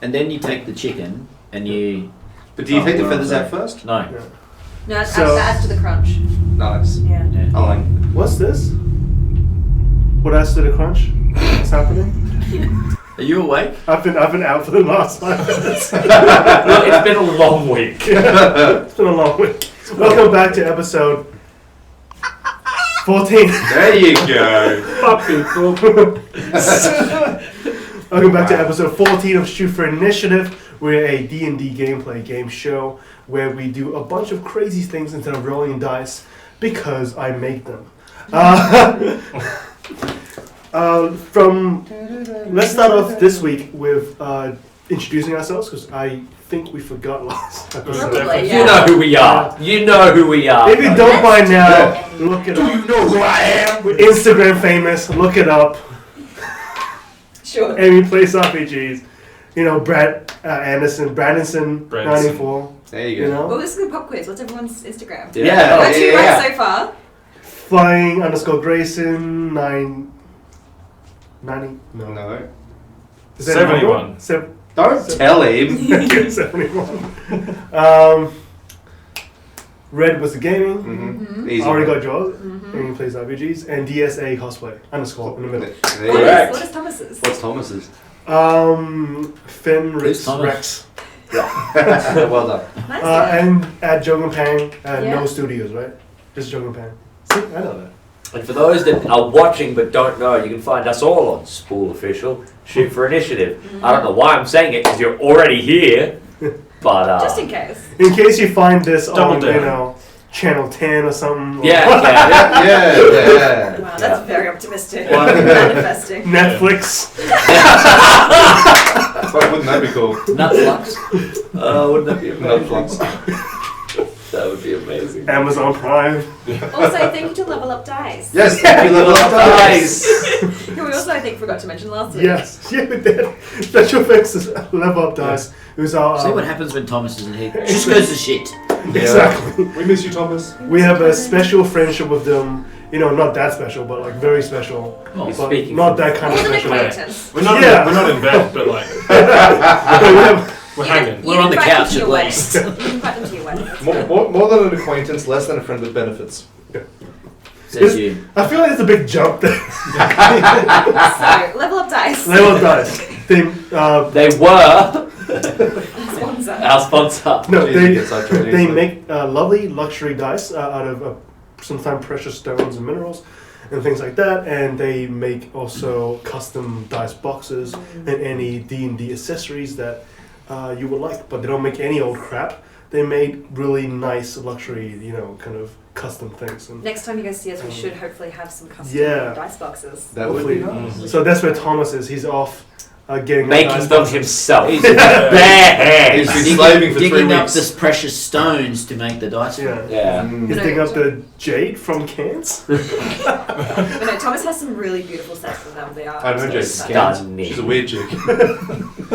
And then you take the chicken and you... But do you take the feathers out first? No. Yeah. No, it adds to the crunch. Nice. Yeah. I like it. What's this? What adds to the crunch? What's happening? Are you awake? I've been out for the last 5 minutes. It's been a long week. It's been a long week. Welcome back to episode 14. There you go. Fuck people. Welcome back to episode 14 of Shoot for Initiative. We're a D&D gameplay game show where we do a bunch of crazy things instead of rolling dice because I make them. Let's start off this week with introducing ourselves because I think we forgot last episode. Probably, yeah. You know who we are. You know who we are. If you don't by now, look it up. You know who I am. We're Instagram famous. Look it up. Sure. Amy plays RPGs. You know, Brad Anderson, Brandonson 94. There you You go. know, Well, this is a pop quiz. What's everyone's Instagram? Yeah. Got two right so far. Flying _ Grayson 990. No. Is that 71. Don't tell him. 71. Red was the gaming. Mm-hmm. Easy. Already got yours. And he plays RPGs. And DSA cosplay _ in the middle. There you Correct. What is Thomas's? What's Thomas's? Finn, Who's Thomas? Rex. Well done. Nice. Yeah. And at Jogan Pang, Yeah. no studios, right? Just Jogan Pang. See, I know that. And for those that are watching but don't know, you can find us all on Spool Official, Shoot for Initiative. I don't know why I'm saying it because you're already here, but Just in case. In case you find this Double on, down. you know, channel 10 or something. or yeah. Yeah. Wow, that's very optimistic. Well, Manifesting. Netflix. But wouldn't that be cool? Nutflux. Wouldn't that be amazing? Netflix. That would be amazing. Amazon Prime. Also, thank you to Level Up Dice. Yes, thank you, Level Up Dice. Who we also, I think, forgot to mention last week. Yes, yeah, we did. Special thanks to Level Up Dice, who's our. See what happens when Thomas isn't here. Just goes to shit. Exactly. We miss you, Thomas. We have a special friendship with them. You know, not that special, but like very special. Oh, But speaking not that kind of More than special. acquaintance. We're not, Yeah. we're not in bed, but like, we're hanging. We're on the invite them couch to at your least. wedding. You can invite them to your wedding. That's fine. More than an acquaintance, less than a friend with benefits. Says you. I feel like it's a big jump there. So, Level Up Dice. Level Up Dice. They were Sponsor. our sponsor. No, Jeez, you get sidetracked they easily. make lovely luxury dice out of sometimes precious stones and minerals and things like that, and they make also custom dice boxes and any D&D accessories that you would like, but they don't make any old crap. They made really nice luxury, you know, kind of custom things. And Next time you guys see us, we should hopefully have some custom Yeah. dice boxes. That would be hopefully- nice. So that's where Thomas is. He's off getting Making dice them boxes. himself. He's Bare He's hands. been slaving for 3 digging up weeks. this precious stones to make the dice. Yeah. Yeah. He's digging up the jade from Cairns. But no, Thomas has some really beautiful sets of them. They are. I know absolutely Jake's stunning. Stunning. She's a weird chick. It's- A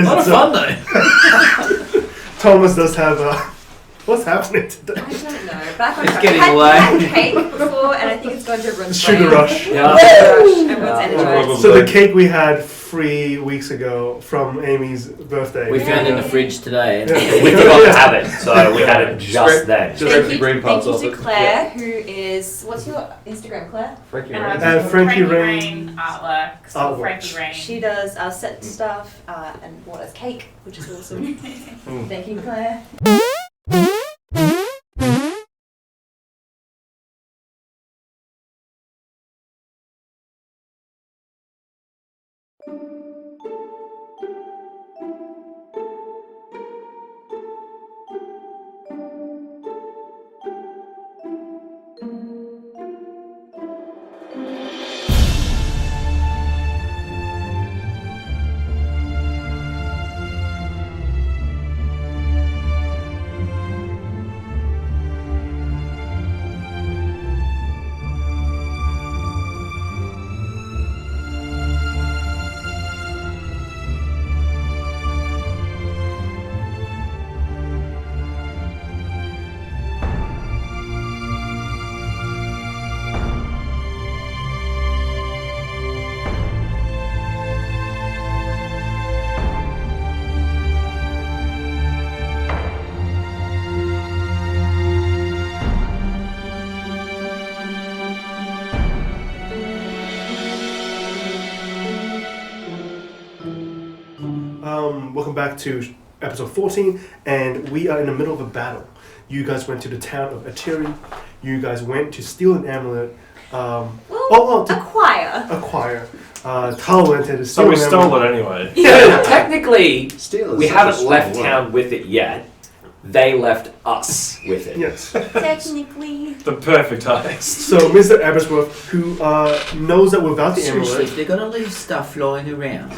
lot of so fun though. Thomas does have what's happening today? I don't know. Back on It's track. getting I away. had cake before, and I think it's going to run. Sugar rush. Yeah. Everyone's energized. So the cake we had 3 weeks ago from Amy's birthday. We found it in the fridge today. Yeah. We forgot to have it, so we had it just then. Just rip the green Thank parts you off to it. Claire, who is what's your Instagram, Claire? Frankie And Rain. Frankie Rain artwork. So artwork. Frankie Rain. She does set stuff and bought us cake, which is awesome. Thank you, Claire. welcome back to episode 14, and we are in the middle of a battle. You guys went to the town of Atiri. You guys went to steal an amulet. To Acquire. Tal went to steal So we an stole amulet. it anyway. Yeah, technically, Steal is we such a haven't strong left word. town with it yet. They left us with it. Yes. Technically. The perfect heist. So Mr. Abersworth, who knows that without the Seriously, amulet, if they're gonna leave stuff lying around,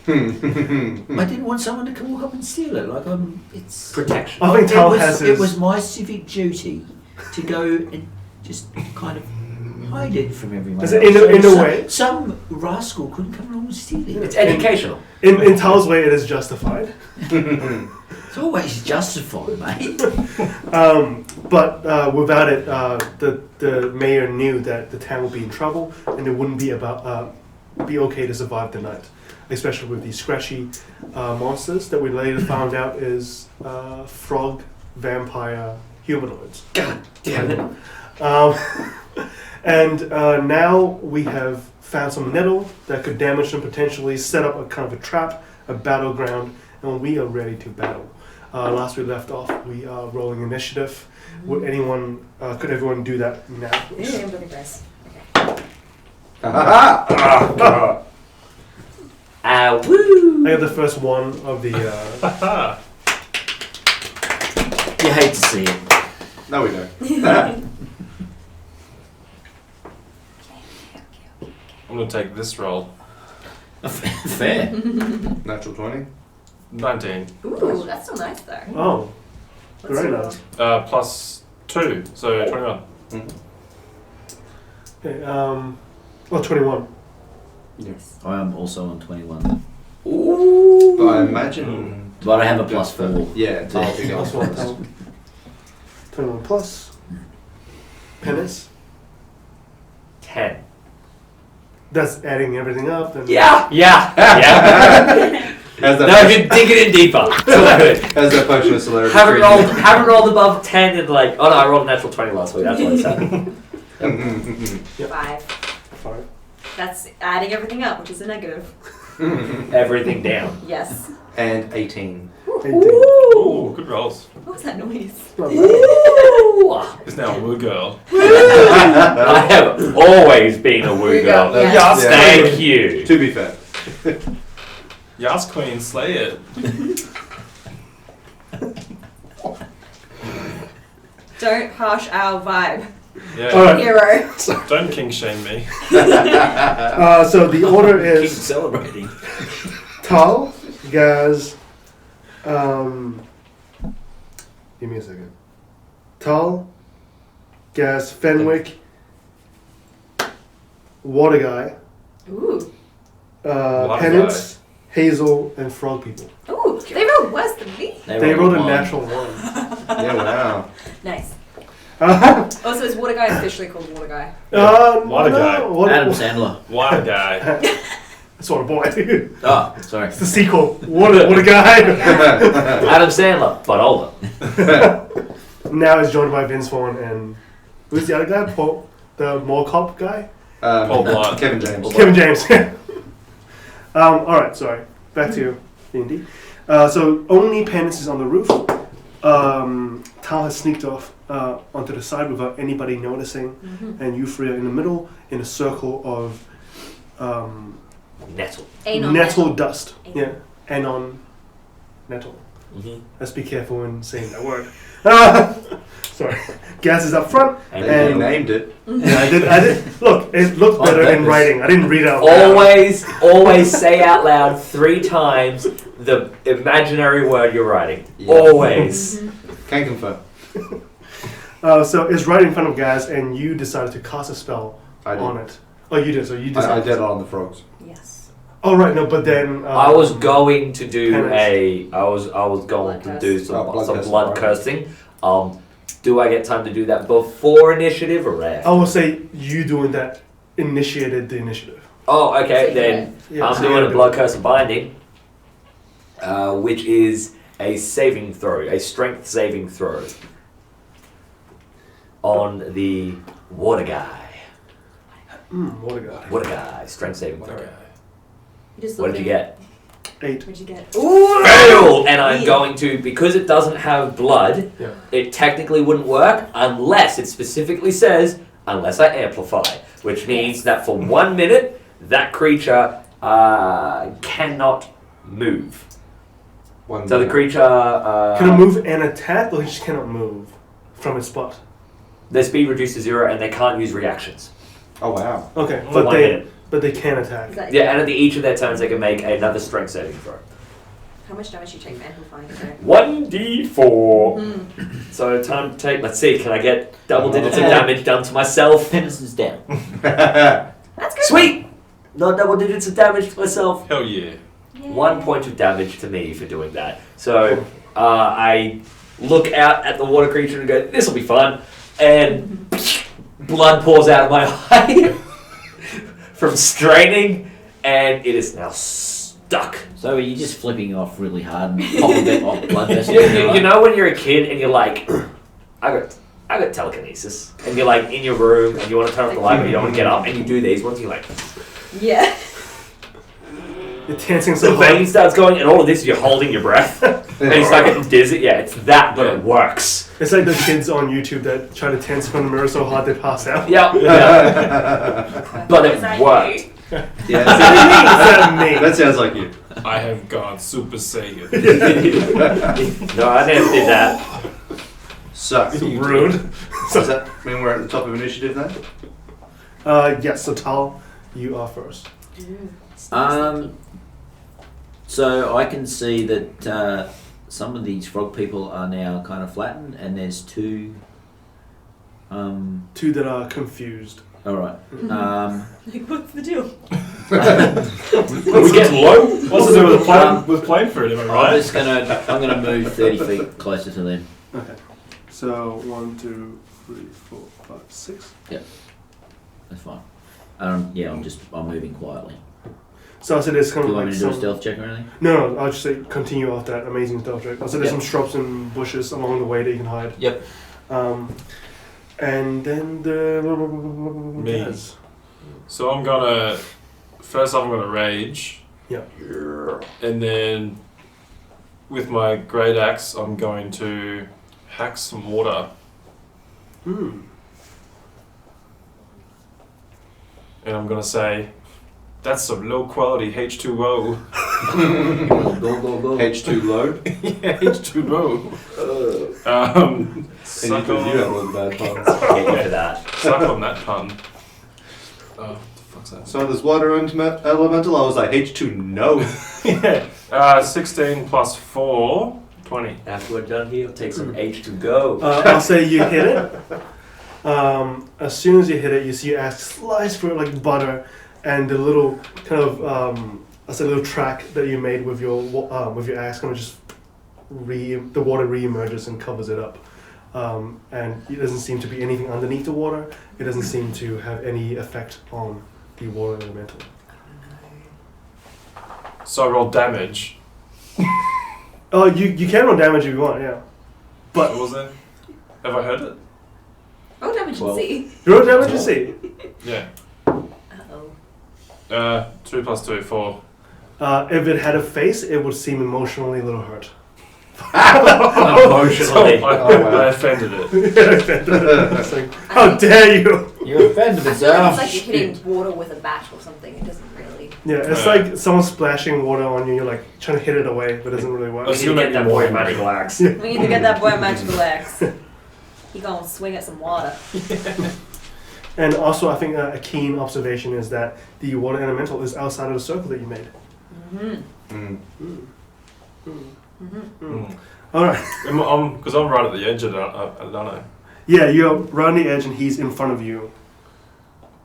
I didn't want someone to come walk up and steal it. Like it's Protection. I think Tal it was, has it his. was my civic duty to go and just kind of hide it from everyone. Is it else. in a So way? some rascal couldn't come along and steal it. It's educational. In Tal's way, it is justified. It's always justified, mate. But without it, the mayor knew that the town would be in trouble, and it wouldn't be okay to survive the night, especially with these scratchy monsters that we later found out is frog, vampire, humanoids. God damn it. And now we have found some nettle that could damage them, potentially set up a kind of a trap, a battleground, and we are ready to battle. Last we left off, we are rolling initiative. Would could everyone do that now, please? Yeah, I'm looking dice. Okay. Woo! I have the first one of the. You hate to see it. No, we don't. I'm gonna take this roll. Fair. Natural 20. 19. Ooh, that's still nice though. Oh, What's very your nice. Plus 2, so 21. Okay, 21. Yes. I am also on 21. Ooh. But I imagine. But I have a plus 4. Yeah, I'll be Plus going one, first. 21 plus. Penis. 10. That's adding everything up. And Yeah. Has No, that, you dig it in deeper. It's all good. has that potion of celerity. Haven't rolled above 10 and like, oh no, I rolled a natural 20 last week. That's what it's happening. 5. 5. That's adding everything up, which is a negative. Everything down. Yes. And 18. 18. Ooh, good rolls. What was that noise? Not bad. Ooh. It's now a woo girl. I have always been a woo girl. Yeah. Yes, Yeah. Thank you. To be fair. Yas Queen, slay it. Don't harsh our vibe. Yeah. Alright. Hero. Don't king shame me. So the order Keep is celebrating. Tal, Gaz, give me a second. Tal, Gaz, Fenwick, Water Guy, Ooh. Water Penance, Hazel, and Frog People. Ooh, they rolled worse than me. They rolled a one. natural 1. Yeah, wow. Nice. Uh, Also, is Water Guy officially called Water Guy? Water Guy. Adam Sandler. Water guy. That's what a boy. It's Oh, sorry. the sequel. Water Guy. Adam Sandler, but older. Now he's joined by Vince Vaughn and who's the other guy? Paul, the mall cop guy. Paul Blart. Kevin James. Kevin James. All right, sorry. Back to D&D. So only Penance is on the roof. Tal has sneaked off onto the side without anybody noticing, and you three are in the middle in a circle of Nettle. Anal nettle dust. Anal. Yeah, anon nettle. Mm-hmm. Let's be careful when saying that word. Sorry. Gas is up front. And And- you named it. Yeah, I did. Look, it looked On better in purpose. writing. I didn't read it out loud. Always say out loud 3 times the imaginary word you're writing. Yeah. Always. Can confirm. So it's right in front of Gaz, and you decided to cast a spell I did. on it. Oh, you did. So you I decided. did it on the frogs. Yes. Oh right, no, but then I was going to do Penance. I was going Blood to do curse. some Blood curse. blood cursing. Do I get time to do that before initiative or after? I will say you doing that initiated the initiative. Oh, okay, So then Yeah, I'm so doing you're a blood curse of binding, which is a saving throw, a strength saving throw on the water guy. What a guy. Water guy, strength saving throw. Okay. You just What look did you at get? 8. What'd you get? Fail! And I'm Yeah. going to, because it doesn't have blood, Yeah. it technically wouldn't work unless it specifically says, unless I amplify. Which means that for 1 minute, that creature cannot move. So the creature... Can it move and attack, or it just cannot move from its spot? their speed reduced to 0 and they can't use reactions. Oh wow. Okay, For 1 minute. but they can attack. Is that- Yeah, and at each of their turns they can make another strength saving throw. How much damage do you take from amplifying? 1d4. Mm. So time to take, let's see, can I get double digits of damage done to myself? Penance's down. That's good. Sweet! Not double digits of damage to myself. Hell yeah. Yay. 1 point of damage to me for doing that. So I look out at the water creature and go, this will be fun. And blood pours out of my eye from straining, and it is now stuck. So are you just flipping off really hard and popping that off blood vessel? You know when you're a kid and you're like, I got telekinesis, and you're like in your room and you want to turn off the light but you don't want to get up, and you do these ones, you're like, Yeah. You're tensing the so vein hard. starts going, and all of this you're holding your breath, and you start getting dizzy. Yeah, it's that, but it works. It's like the kids on YouTube that try to tense in front of the mirror so hard they pass out. Yeah, yeah. But Is it that worked. Yeah. That me. That sounds like you. I have gone Super Saiyan. No, I never did that. So, Rude. does that mean we're at the top of initiative then? Yes, so Tal, you are first. So I can see that some of these frog people are now kind of flattened, and there's two. Two that are confused. All right. Like, what's the deal? We get low. What's to do with plain food, am I I'm right? just I'm gonna move 30 feet closer to them. Okay. So 1, 2, 3, 4, 5, 6. That's fine. Yeah, I'm moving quietly. So I said there's Do kind you of want like me to do a some. stealth check or anything? No, I'll just say continue off that amazing stealth check. I said there's Yep. some shrubs and bushes along the way that you can hide. Yep. And then the Me. Gaz. So I'm gonna. First off, I'm gonna rage. Yeah. And then with my great axe, I'm going to hack some water. Hmm. And I'm gonna say, that's some low quality H2O. Go. H2 load. Yeah, H2O. And Suck you on, have all the bad puns. Get you for that. suck on that pun. Oh, what the fuck's that? So there's water elemental. I was like H2 no. Yeah. 16 plus 4, 20. After we're done here, it'll take some H to go. I'll say you hit it. As soon as you hit it, you see your axe slice through it like butter, and the little kind of a little track that you made with your axe kind of just the water re-emerges and covers it up. And it doesn't seem to be anything underneath the water. It doesn't seem to have any effect on the water elemental. So I roll damage. Oh, you can roll damage if you want, yeah. What was it? Have I heard it? Oh, damage and see. You roll damage, you see. Yeah. Uh-oh. 2 plus 2, 4. If it had a face, it would seem emotionally a little hurt. Emotionally. I offended it. It's like, how dare you! You offended I us, feel like it's like you're hitting water with a bat or something. It doesn't really. Yeah, it's like someone splashing water on you. You're like trying to hit it away, but it doesn't really work. We need to get that boy a magical axe. We need to get that boy a magical axe. He gonna swing at some water. And also, I think a keen observation is that the water elemental is outside of the circle that you made. All right. Because I'm right at the edge of it, I don't know. Yeah, you're right on the edge, and he's in front of you.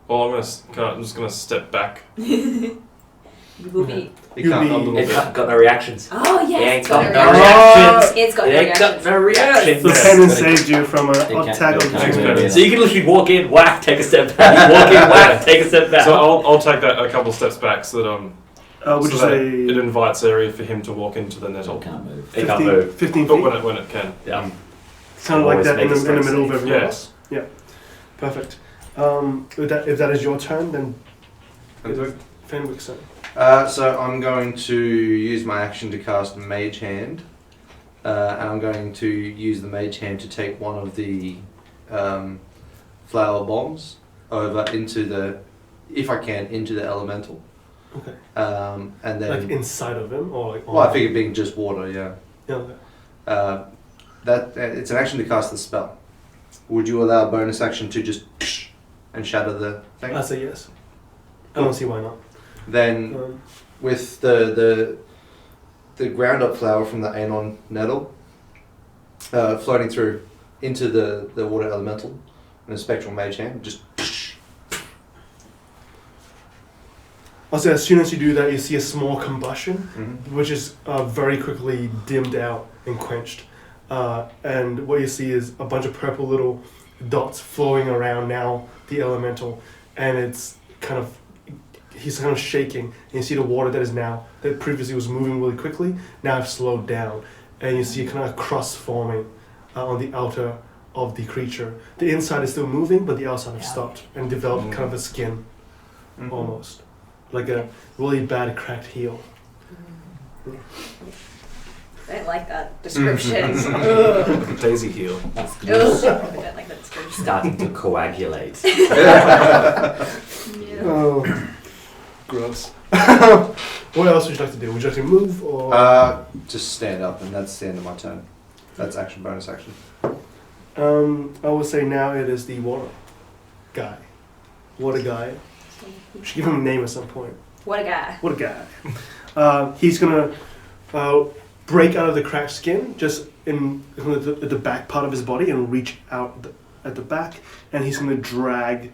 Well, I'm just gonna step back. You will be. You can't You undo It's it. got no reactions. Oh It yes. ain't It's got got no a reactions. It's got It no ain't got reactions. no reactions. The Yeah. penance saved you from an can't- attack they of can't do opportunity. it. So you can literally walk in, whack, take a step back. Walk in, whack, take a step back. So I'll take that a couple steps back so that Would you so that say it invites area for him to walk into the nettle. Can't move. It can't 15, move. 15 But feet? when it can. Yeah. Kind of like Always that make in a the strength middle of save. everyone Yeah. else? Yeah. Perfect. If that is your turn, then And do it. Fenwick's turn. So I'm going to use my action to cast Mage Hand, and I'm going to use the Mage Hand to take one of the flower bombs over into the, if I can, into the elemental. Okay. And then Like inside of him, or like. well, I figure being just water, yeah. Yeah. Okay. That it's an action to cast the spell. Would you allow a bonus action to just and shatter the thing? I say yes. I don't see why not. Then with the ground up flower from the Anon nettle floating through into the water elemental and a spectral mage hand, just I'll say as soon as you do that, you see a small combustion, Mhm. which is very quickly dimmed out and quenched. And what you see is a bunch of purple little dots flowing around now the elemental, and he's kind of shaking. And you see the water that previously was moving really quickly, now have slowed down, and you see kind of a crust forming on the outer of the creature. The inside is still moving, but the outside has stopped and developed kind of a skin, almost like a really bad cracked heel. I don't like that description. Ugh. Daisy heel. Ugh. I don't like that description. Starting to coagulate. Yeah. Oh, gross. What else would you like to do? Would you like to move or? just stand up, and that's the end of my turn. That's action, bonus action. I would say now it is the water guy. Water guy. We should give him a name at some point. What a guy. What a guy. He's gonna break out of the cracked skin just in the back part of his body and reach out at the back, and he's gonna drag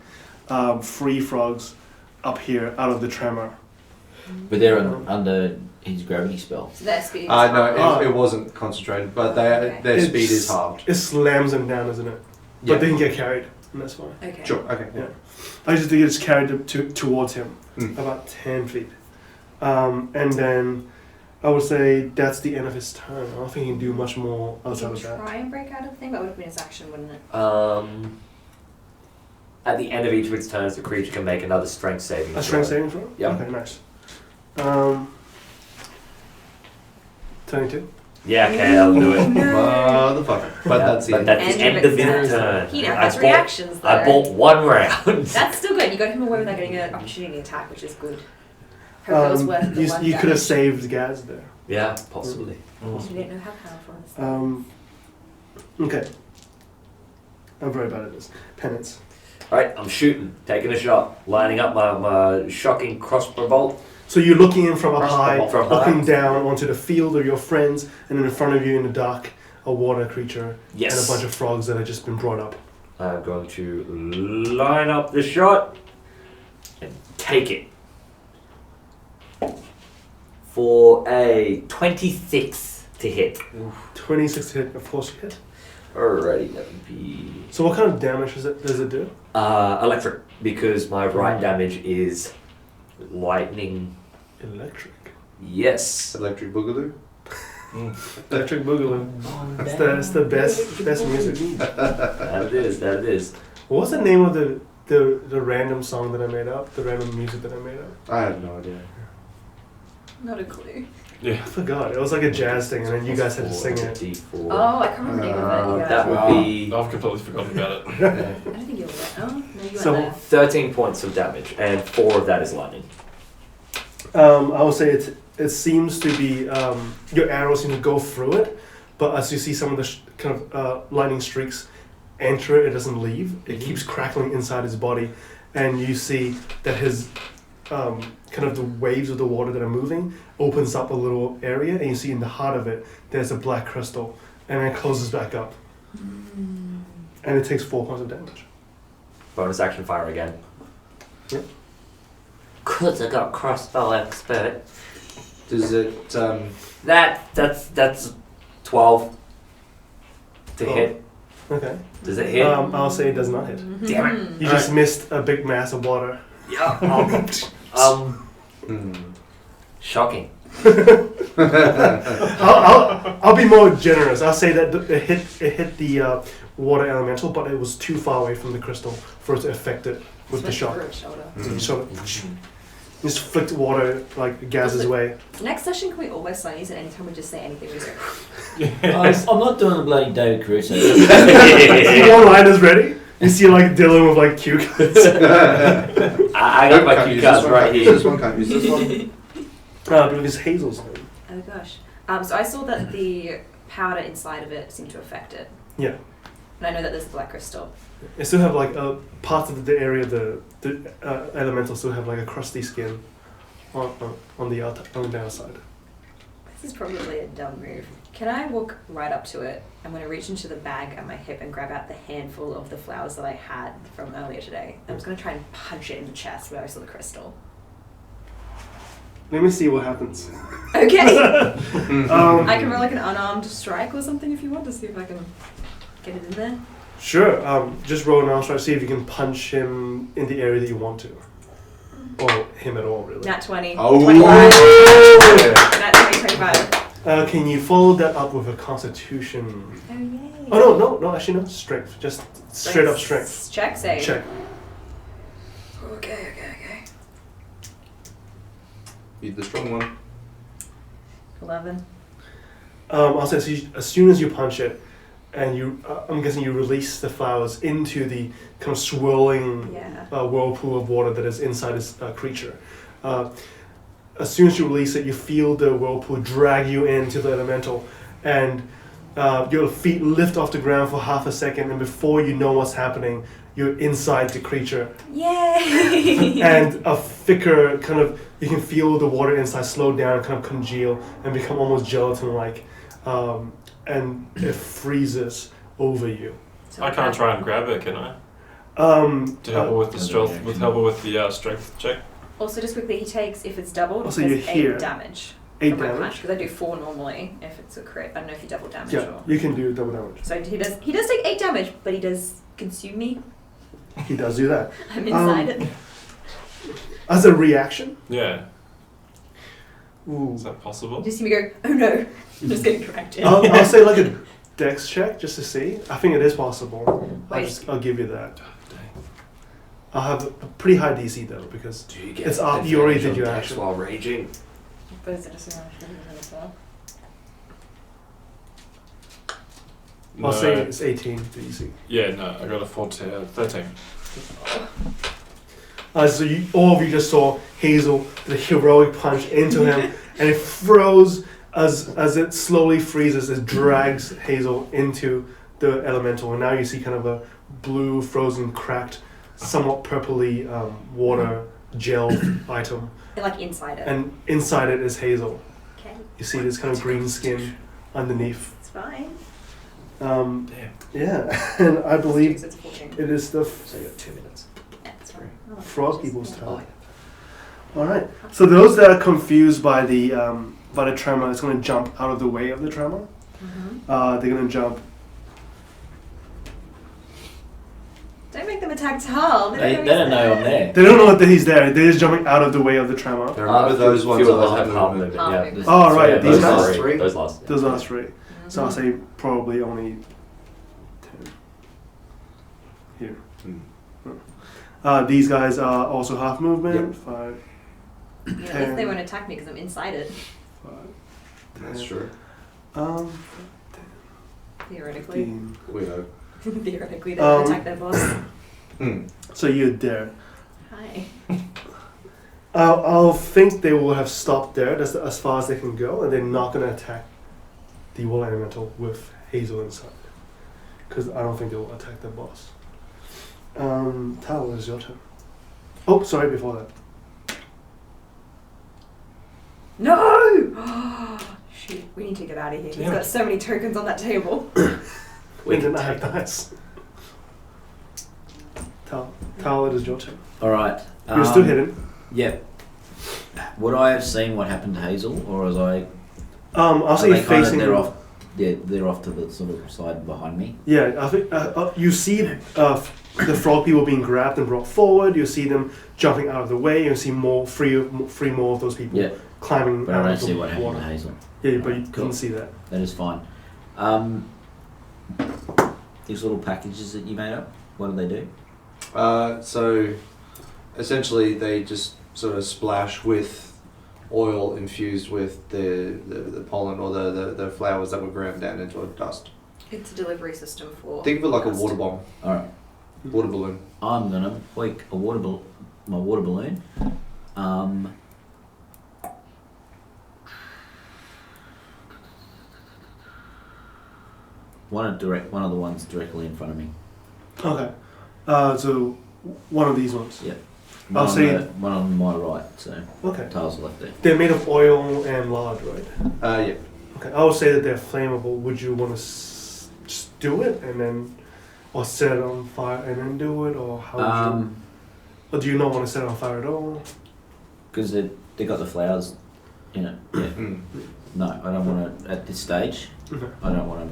free frogs up here out of the tremor. But they're under his gravity spell. So their speed is No, halved. it wasn't concentrated, but Okay. their speed It's- is halved. It slams them down, isn't it? Yeah. But they can get carried, and that's fine. Okay. Sure. Okay. Yeah. I just think it's carried towards him, Mm. about 10 feet. And then I would say that's the end of his turn. I don't think he can do much more He outside can of that. try and break out of the thing. That would have been his action, wouldn't it? At the end of each of its turns, the creature can make another strength saving A strength saving throw? Yep. Okay, nice. 22? Yeah, okay, I'll do it. Motherfucker. But Yeah, that's the but end. that's the End end of of its his turn. turn. He now I has bought- reactions though. I bought one round. That's still good. You got him away without getting an opportunity attack, which is good. Hope it was worth the one you could have damage. saved Gaz there. Yeah, possibly. You didn't know how powerful this thing. Okay. I'm very bad at this. Penance. Alright, I'm shooting, taking a shot, lining up my shocking crossbow bolt. So you're looking in from up Crossbow high, bolt from looking high. down onto the field of your friends, and then in front of you in the dark, a water creature Yes. and a bunch of frogs that have just been brought up. I'm going to line up the shot and take it. For a 26 to hit. 26 hit, of course you hit. Alrighty, that would be So what kind of damage does it do? electric, because my right damage is lightning. Electric. Yes. Electric Boogaloo. Electric Boogaloo. It's the best music. That it is, that it is. What was the name of the random song that I made up? The random music that I made up? I have no idea. Not a clue. Yeah. I forgot. It was like a jazz thing, and then you guys had to sing it. D4. Oh, I can't remember the name of it. Yeah. That would be I've completely forgotten about it. I don't think you were there. Oh, no, you So- weren't 13 points of damage, and 4 of that is lightning. I would say it seems to be your arrows seem to go through it, but as you see some of the kind of lightning streaks enter it, it doesn't leave. It keeps crackling inside his body, and you see that his kind of the waves of the water that are moving opens up a little area, and you see in the heart of it there's a black crystal, and then it closes back up, and it takes 4 points of damage. Bonus action fire again. Yep. Cause I got crossbow expert. Does it? That's 12 to 12. hit. Okay. Does it hit? I'll say it does not hit. Damn it. You just missed a big mass of water. Yeah. Shocking. I'll be more generous. I'll say that it hit the water elemental, but it was too far away from the crystal for it to affect it with the shock. Shoulder. So Just flick water like gases away. Next session, can we all wear sunnies and anytime we just say anything, we go. I'm not doing the bloody David Caruso. One-liners ready. You see like Dylan with like cue cards. I got my cue cards right here. This one can't use this one. Because Hazel's home. Oh gosh. So I saw that the powder inside of it seemed to affect it. Yeah. And I know that there's a black crystal. It still have like parts of the area the elementals still have like a crusty skin on the outside. This is probably a dumb move. Can I walk right up to it? I'm going to reach into the bag at my hip and grab out the handful of the flowers that I had from earlier today. I'm just going to try and punch it in the chest where I saw the crystal. Let me see what happens. Okay. I can roll like an unarmed strike or something if you want to see if I can get it in there. Sure. Just roll an arm strike. See if you can punch him in the area that you want to, or him at all, really. Nat 20. Oh. 25. Nat 20, 25. Can you follow that up with a Constitution? Oh yay. Oh no! Actually, no. Strength. Just straight up strength. Check save. Check. Okay. Be the strong one. 11. I'll say so as soon as you punch it, and you, I'm guessing you release the flowers into the kind of swirling whirlpool of water that is inside this creature. As soon as you release it, you feel the whirlpool drag you into the elemental, and your feet lift off the ground for half a second, and before you know what's happening, you're inside the creature. Yay! And a thicker kind of, you can feel the water inside slow down, kind of congeal, and become almost gelatin-like, and it freezes over you. So I can't try and grab it, can I? To help her with the stealth, strength check. Also, just quickly, he takes, if it's doubled, Also, he you're takes here. 8 damage. 8 from my damage. punch, because I do 4 normally if it's a crit. I don't know if you double damage Yeah, or. you can do double damage. So he does take 8 damage, but he does consume me. He does do that. I'm inside it. As a reaction. Yeah. Ooh. Is that possible? You see me go, oh no, I'm just getting corrected. I'll say like a dex check just to see. I think it is possible. Wait. I'll give you that. I'll have a pretty high DC though because Do you get it's up. You already did your dex action. while raging? But is it just a as well? I'll say it's 18 the DC. Yeah, no, I got a 13. So all of you just saw Hazel the heroic punch into him, and it froze as it slowly freezes. It drags Hazel into the elemental, and now you see kind of a blue, frozen, cracked, somewhat purpley water gel item, And like inside it. and inside it is Hazel. Okay, You see this kind of green skin underneath. it's fine. Damn. Yeah, and I believe It's 14. it is the So you got 2 minutes. Yeah, it's fine. Oh, frog people's yeah. turn. All right. So those that are confused by the tremor, it's going to jump out of the way of the tremor. Mhm. They're going to jump. Don't make them attack Tal. They don't know I'm there. They don't know that he's there. They're just jumping out of the way of the tremor. Now remember those ones Few of always them have have half movement. movement. Half Yeah. movement. Oh, right. Yeah, These those guys. last three? Those last. Those last three. So I'll say probably only 10. Here. These guys are also half movement. Yep. 5, Yeah, at least they won't attack me because I'm inside it, 5, That's 10. true. theoretically. 15. We know. Theoretically, they won't attack their boss. So you're there. Hi. I'll think they will have stopped there. That's as far as they can go, and they're not going to attack the wall elemental with Hazel inside. Because I don't think they'll attack the boss. Tal, it's your turn. Oh, sorry, before that. No! Shoot, we need to get out of here. He's Damn. got so many tokens on that table. When did I have dice? Tal, it is your turn. All right. You're still hidden. Yep. Would I have seen what happened to Hazel, or was I? I'll are say they you're kind of- facing. They're off. Yeah, they're off to the sort of side behind me. Yeah, I think you see the frog people being grabbed and brought forward. You see them jumping out of the way. You see three more of those people Yeah, climbing but I out don't of the see what happened water. to Hazel. Yeah, but you Cool. couldn't see that. That is fine. These little packages that you made up, what do they do? So essentially they just sort of splash with oil infused with the pollen or the flowers that were ground down into a dust. It's a delivery system for. Think of it like a dust. water bomb, Alright. water balloon. I'm gonna tweak my water balloon. One of the ones directly in front of me. Okay. So one of these ones. Yeah. I'll say- One on my right, so Okay. tiles left there. They're made of oil and lard, right? Yeah. Okay. I would say that they're flammable. Would you want to just do it and then, or set it on fire and then do it, or how? Would you, or do you not want to set it on fire at all? Because they got the flowers in it. Yeah. Mm. No, I don't want to at this stage. Okay. I don't want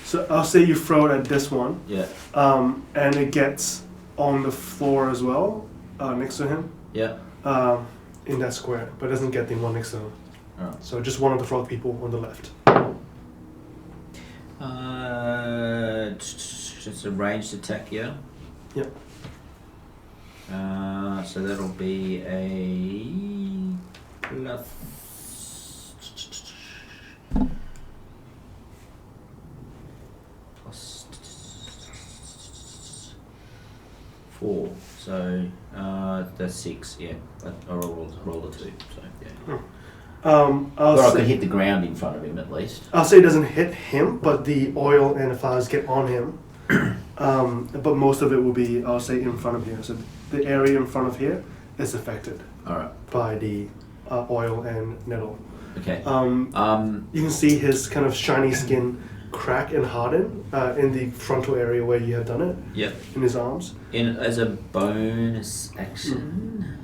So I'll say you throw it at this one, to. Yeah. and it gets on the floor as well, next to him, Yeah. in that square, but it doesn't get the one next to him. Alright. So just one of the frog people on the left. It's a ranged attack, yeah. Yep. So that'll be a plus. Plus 4. So that's 6. Yeah, I roll a 2. So yeah. I'll Or I say, could hit the ground in front of him at least. I'll say it doesn't hit him, but the oil and the flowers get on him. But most of it will be, I'll say, in front of here. So the area in front of here is affected All right. by the oil and nettle. Okay. You can see his kind of shiny skin crack and harden in the frontal area where you have done it, Yep. in his arms. As a bonus action.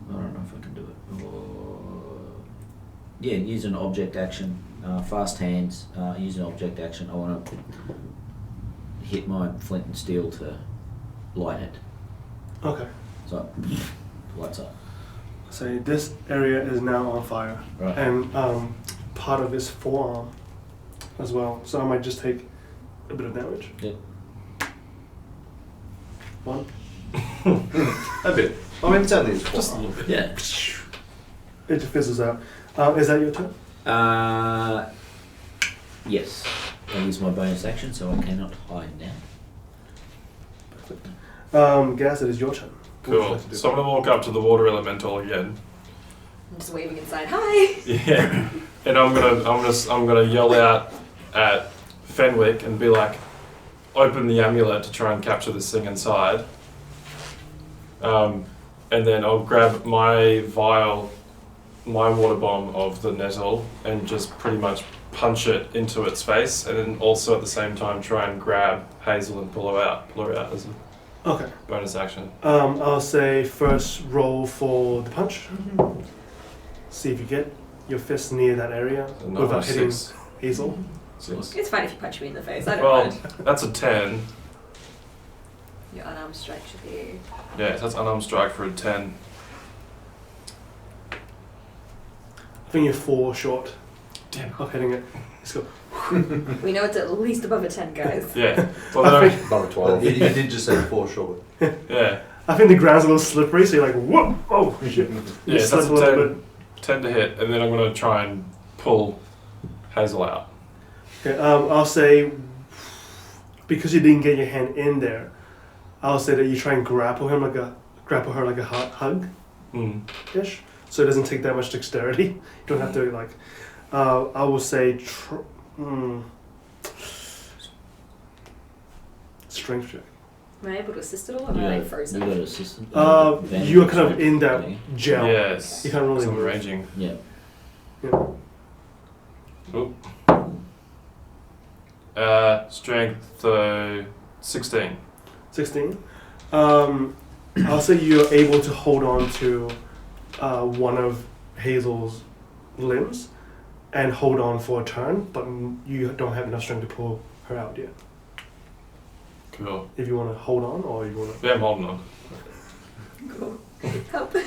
I don't know if I can do it. Yeah, use an object action. Fast hands. Use an object action. I want to hit my flint and steel to light it. Okay. So lights up. So this area is now on fire, Right. and part of his forearm as well. So I might just take a bit of damage. Yep. 1. A bit. I mean, it's only Just a little bit. Yeah. It just fizzles out. Is that your turn? Yes. I use my bonus action, so I cannot hide now. Gas, it is your turn. What would you Cool. like to do? So I'm gonna walk up to the water elemental again. I'm just waving inside. Hi. Yeah. And I'm gonna yell out at Fenwick and be like, open the amulet to try and capture this thing inside. And then I'll grab my vial, my water bomb of the nettle, and just pretty much punch it into its face, and then also at the same time try and grab Hazel and pull her out as a Okay. bonus action. I'll say first roll for the punch. See if you get your fist near that area Another without hitting 6. Hazel. 6. It's fine if you punch me in the face. I don't Well, mind. that's a 10. Your unarmed strike should be. Yeah, that's unarmed strike for a 10. I think you're 4 short Damn. of hitting it. Let's go. We know it's at least above a 10, guys. Yeah. Well, I no, think, Above a 12. You did just say 4 short. yeah. I think the ground's a little slippery, so you're like, whoa, oh shit. You Yeah, slip that's a a little 10, bit. 10 to hit, and then I'm going to try and pull Hazel out. Okay, I'll say, because you didn't get your hand in there, I'll say that you try and grapple her like a hug Mm. ish, so it doesn't take that much dexterity. You don't have to like. I will say, strength check. Am I able to assist at all, or am I frozen? You got assistant. You are kind of in that Yeah. gel. Yes. You can't really I'm move. raging. Yeah. Oop. Strength 16. 16. I'll say you're able to hold on to one of Hazel's limbs and hold on for a turn, but you don't have enough strength to pull her out yet. Cool. If you want to hold on, or you want Yeah, I'm holding on. Cool. Help. to,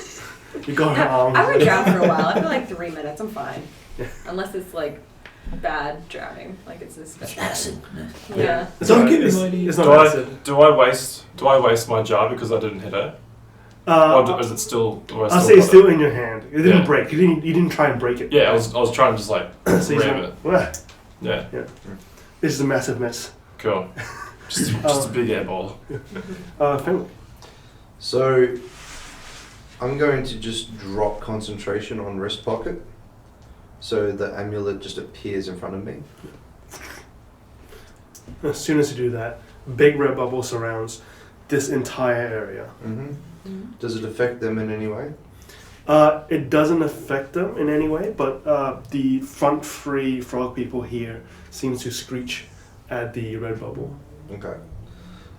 you got her arms. I won't drown for a while. I feel like 3 minutes. I'm fine. Yeah. Unless it's like bad drowning. Like it's this It's bad. acid. No. Yeah. It's Don't not, give me it's, money. it's Do not I, acid. do I waste my jar because I didn't hit her? Or is it still? Do I I'll say it's got still in your hand. It didn't Yeah. break. You didn't try and break it. Yeah, I was trying to just like So grab you it. well, Yeah, this is a massive mess. cool. Just a big airball. Finley. So, I'm going to just drop concentration on wrist pocket, so the amulet just appears in front of me. As soon as you do that, big red bubble surrounds this entire area. Does it affect them in any way? It doesn't affect them in any way, but the front free frog people here seems to screech at the red bubble. Okay.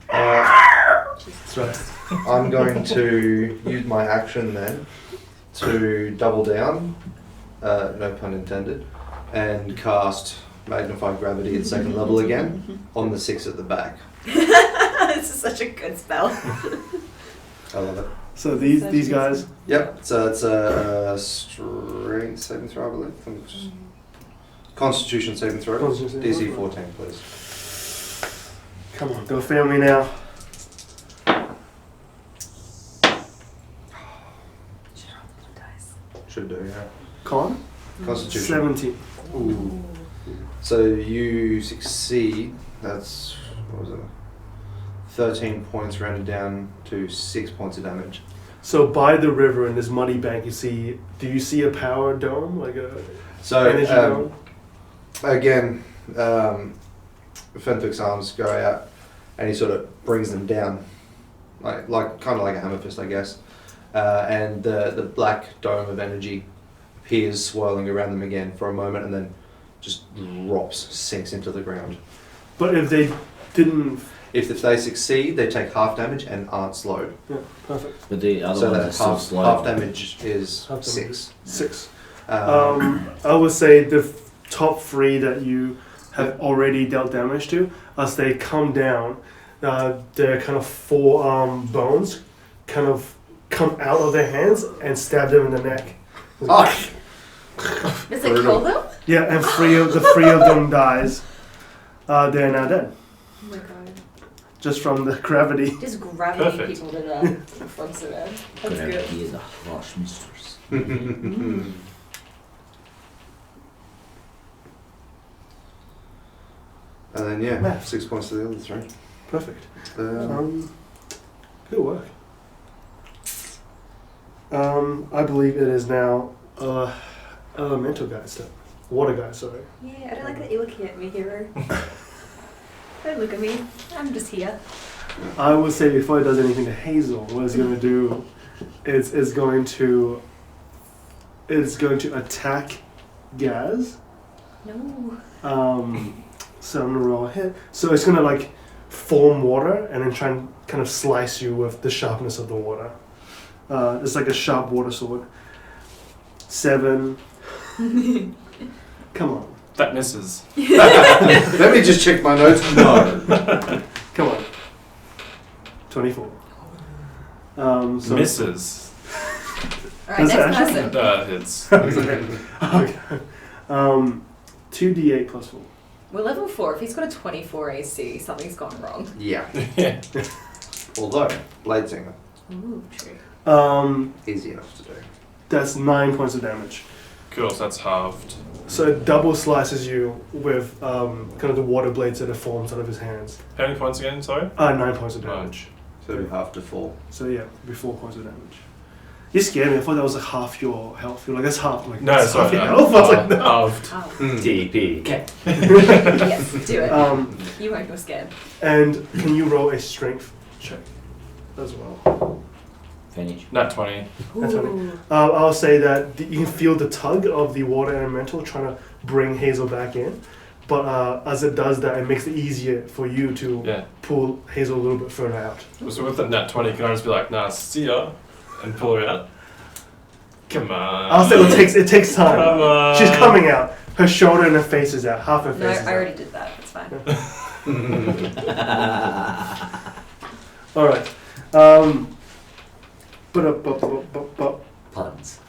That's right. I'm going to use my action then to double down, no pun intended, and cast Magnified Gravity at second level again on the 6 at the back. This is such a good spell. I love it. So these guys, Yep, so it's a strength saving throw, I believe. Constitution saving throw. Constitution saving DC throw. 14, please. come on, go family now. Should do, yeah. Con? Constitution. 17. Ooh. So you succeed. That's, what was it? 13 points rounded down to 6 points of damage. So by the river in this muddy bank, do you see a power dome? Like a energy So, dome? again, Fenwick's arms go out and he sort of brings them down. Like kind of like a hammer fist, I guess. And the black dome of energy appears swirling around them again for a moment and then just drops, sinks into the ground. But if they didn't... If they succeed, they take half damage and aren't slowed. Yeah, perfect. But the other So ones are that still half slow. damage is Half damage 6. 6. Um, I would say the top 3 that you have already dealt damage to, as they come down, their kind of forearm bones kind of come out of their hands and stab them in the neck. oh, Does it kill them? Yeah, and three of them dies. They're now dead, Oh my god. just from the gravity. Just gravity Perfect. people to death from so bad. That's good. Gravity is a harsh mistress. and then yeah, Math. 6 points to the other 3. Perfect. Um, Good work. I believe it is now elemental guy's turn. Water guy, sorry. Yeah, I don't like that you're looking at me, hero. Don't look at me. I'm just here. I would say before it does anything to Hazel, what it's going to do is going to attack Gaz. No. So I'm gonna roll a hit. So it's gonna like form water and then try and kind of slice you with the sharpness of the water. It's like a sharp water sword. 7. Come on. That misses. let me just check my notes. No. Come on. 24. So Misses. Alright, Does it next actually? person. Hits. okay. 2d8 plus 4. We're level 4. If he's got a 24 AC, something's gone wrong. Yeah. Yeah. Although, Blade Singer, Ooh, true. easy enough to do. That's 9 points of damage. Cool, so that's halved. So it double slices you with kind of the water blades that are formed out of his hands. How many points again, sorry? 9 points of damage. So we have to fall. So yeah, it'd be 4 points of damage. You scared me. I thought that was like half your health. You're like, that's half. I'm like, No, that's half sorry. your health. I was like, no. Halved. Oh. TP. Okay. Yes, do it. You won't feel scared. And can you roll a strength check as well? Finish. Nat 20. That's funny. Ooh. I'll say that you can feel the tug of the water elemental trying to bring Hazel back in. But as it does that, it makes it easier for you to Yeah. pull Hazel a little bit further out. So with the nat 20, can I just be like, nah, see ya, and pull her out? Come on. I'll say it takes time. Come on. She's coming out. Her shoulder and her face is out. Half her face No, is I out. already did that. It's fine. All right. But Puns.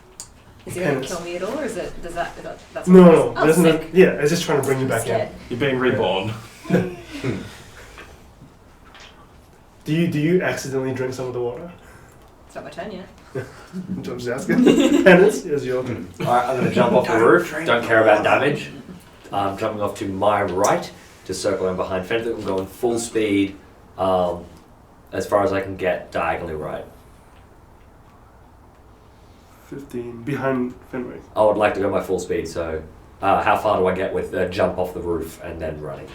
Is it going to Penance. kill me at all, or is it? That's No, what it is? no, Oh, doesn't sick. it, yeah, it's just trying to bring you back Scared. You're being reborn. in. Do you accidentally drink some of the water? It's not my turn yet. I'm just asking. Penance is your turn. Alright, I'm going to jump off the roof. Don't care about damage. I'm jumping off to my right to circle in behind Fenwick. I'm going full speed as far as I can get diagonally right. 15 behind Fenwick. I would like to go my full speed, so how far do I get with jump off the roof and then running?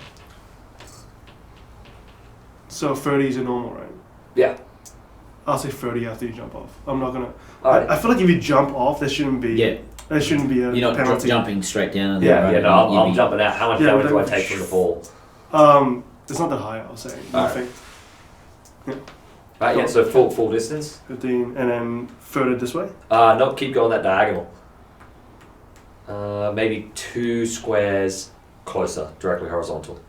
So 30 is your normal, right? Yeah. I'll say 30 after you jump off. I'm not gonna. Alright. I feel like if you jump off, there shouldn't be. Yeah, There shouldn't be a you're not penalty. jumping straight down. And Yeah, then no, you'd I'm be- jumping out. How much Yeah, damage but do I then- take from the fall? It's not that high. I'll say. Alright. Nothing. Right, yeah, so full distance. 15, and then further this way. Nope, keep going that diagonal. Maybe 2 squares closer, directly horizontal.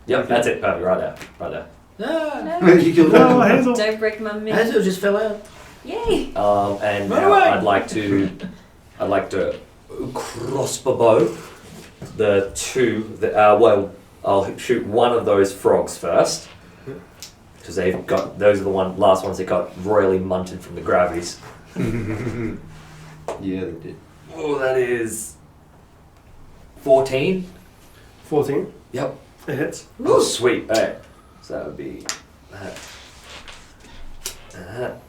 Yep, Okay. that's it. Perfect, right there, right there. Ah, No, You killed No, that. Hazel. don't break my mirror. Hazel just fell out. Yay! And Run now away. I'd like to crossbow bow the 2. I'll shoot one of those frogs first, because those are the last ones that got royally munted from the gravities. Yeah, they did. Oh, that is 14. 14. Yep. It hits. Oh, sweet. Alright. So that would be that. And that.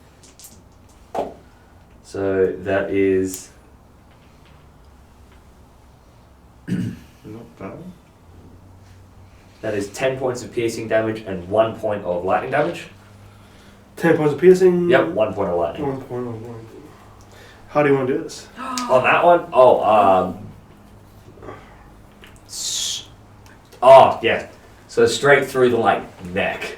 So that is Not bad. that is 10 points of piercing damage and 1 point of lightning damage. 10 points of piercing. Yep, 1 point of lightning. 1 point of lightning. How do you want to do this? On that one, yeah. So straight through the neck,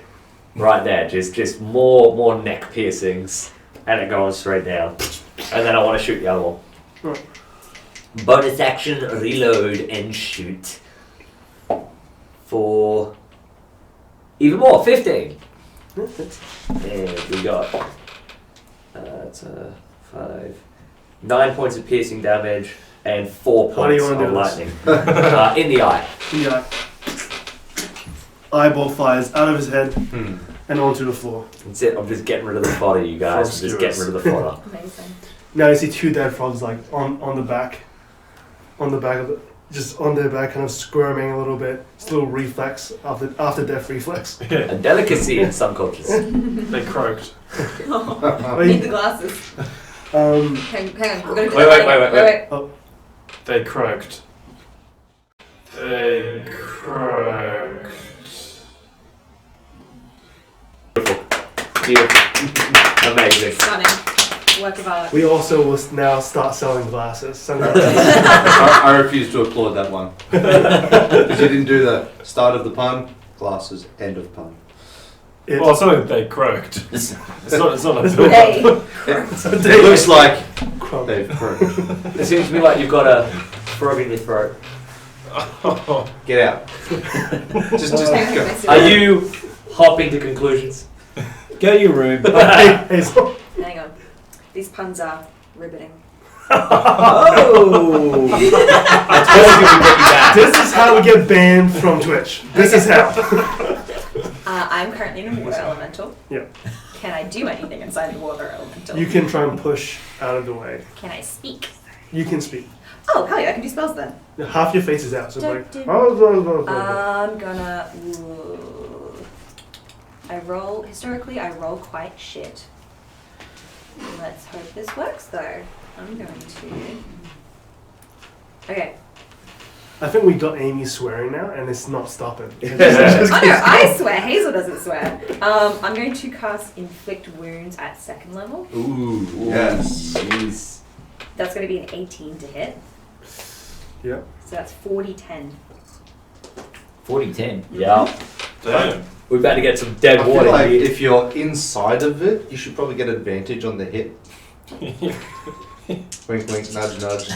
right there. Just more neck piercings, and it going straight down. And then I want to shoot the other one. Right. Bonus action, reload and shoot for even more. 15. Yeah, hits. And we got it's 9 points of piercing damage and 4 How do you points wanna of do this? lightning in the eye. The eyeball flies out of his head Hmm. and onto the floor. That's it. I'm just getting rid of the fodder, you guys. Frog I'm just getting rid of the fodder. Amazing. Now you see 2 dead frogs on the back of the, just on their back, kind of squirming a little bit. It's a little reflex after death reflex. A delicacy in some cultures. They croaked. Oh, need the glasses. Um, Hang on, we're gonna do Wait, that wait, again. They croaked. They croaked. Beautiful. Amazing. Stunning. Work of art. we also will now start selling glasses. Sunglasses. I refuse to applaud that one. Because you didn't do the start of the pun, glasses, end of pun. It- Well, it's not that they croaked. It's not a Hey. It looks like Crumb. they've croaked. It seems to me like you've got a frog in your throat. Get out. Just Hang on, go. I see Are that. you hopping to conclusions? Go to your room. Hazel. Hang on. These puns are riveting. Oh! I told you we'd get you back. This is how we get banned from Twitch. This is how. I'm currently in a water elemental. Yeah. Can I do anything inside the water elemental? You can try and push out of the way. Can I speak? You can speak. Oh, hell yeah, I can do spells then. Half your face is out, so it's like. I'm gonna. Ooh. Historically, I roll quite shit. Let's hope this works though. I'm going to. Okay. I think we got Amy swearing now, and it's not stopping. Oh no, I swear. Hazel doesn't swear. I'm going to cast Inflict Wounds at 2nd level. Ooh, yes. Jeez. That's going to be an 18 to hit. Yeah. So that's 40-10. 40-10. Yeah. Damn. We're about to get some I dead feel water like here. if you're inside of it, you should probably get advantage on the hit. Wink, wink, nudge, nudge.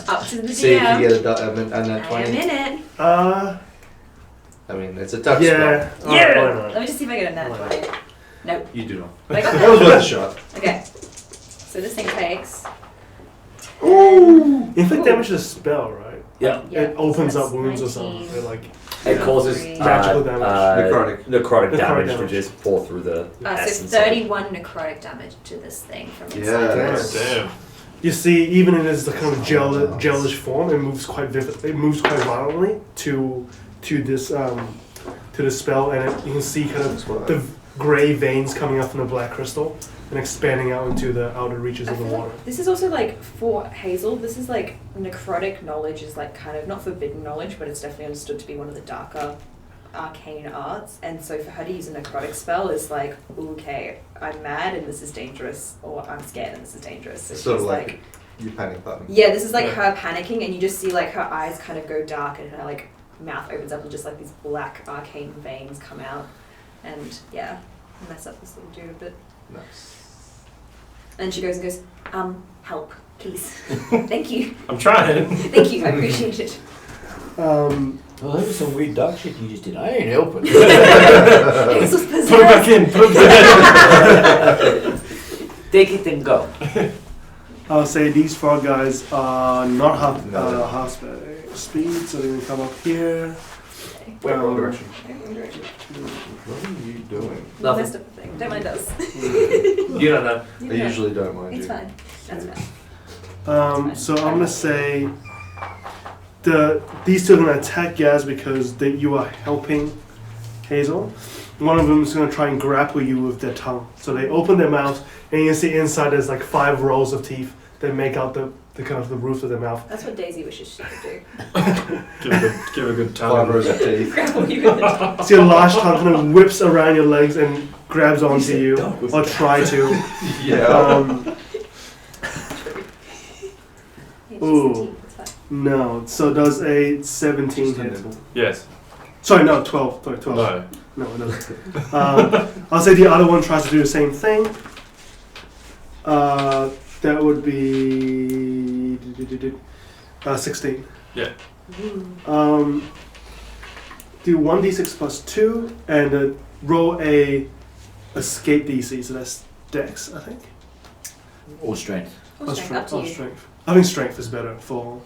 Up to the See if DM. you get a I nat am 20. in it. I mean, it's a tough Yeah. spell. Yeah. Why not? Let me just see if I get a nat Why 20. Nope. You do not. I got That was that. worth a shot. Okay. So So this thing takes. Inflict damage is a spell, right? Yeah. It opens so up wounds or 19. something. They're like It causes Magical damage. necrotic damage to damage. just pour through the So essence of it. 31 necrotic damage to this thing from inside. Yes. Damn. you see, even in its kind of gelish form, it moves quite It moves quite violently to this spell, and you can see kind of the gray veins coming up from the black crystal and expanding out into the outer reaches I of the feel water. like this is also like for Hazel. This is like necrotic knowledge is like kind of not forbidden knowledge, but it's definitely understood to be one of the darker arcane arts. And so for her to use a necrotic spell is like, okay, I'm mad and this is dangerous, or I'm scared and this is dangerous. So Sort of she's like you panic button. yeah, this is like Yeah. her panicking, and you just see like her eyes kind of go dark and her like mouth opens up and just like these black arcane veins come out, and yeah, mess up this little dude a bit. Nice. And she goes and goes, help, please. Thank you. I'm trying. Thank you, I appreciate it. Well, that was some weird dark shit you just did. I ain't helping. Hazel's possessed. Put it back in. Put it back in. Take it and go. I'll say these frog guys are not half No. half speed, so they're gonna come up here. Wait, wrong direction. Wrong direction. What are you doing? Nothing. Messed up the thing. Don't mind us. You don't know. I usually don't mind It's you. fine. That's fine. So I'm gonna say these two are gonna attack Gaz because you are helping Hazel. One of them is gonna try and grapple you with their tongue. So they open their mouth, and you can see inside there's like 5 rows of teeth that make out the kind of the roof of their mouth. That's what Daisy wishes she could do. Give a good 5 tongue. rows of teeth. Grapple you with the tongue. So your large tongue kind of whips around your legs and grabs onto you, or try to. Yeah. Yeah, Ooh. just the teeth, it's fine. No, so does a 17 hit? Yes. Sorry, no, 12. Sorry, 12. No. No, it doesn't. I'll say the other one tries to do the same thing. That would be 16. Yeah. Do 1d6 plus 2 and roll a escape DC. So that's Dex, I think. Or strength. Or strength, up to or you. strength. I think strength is better for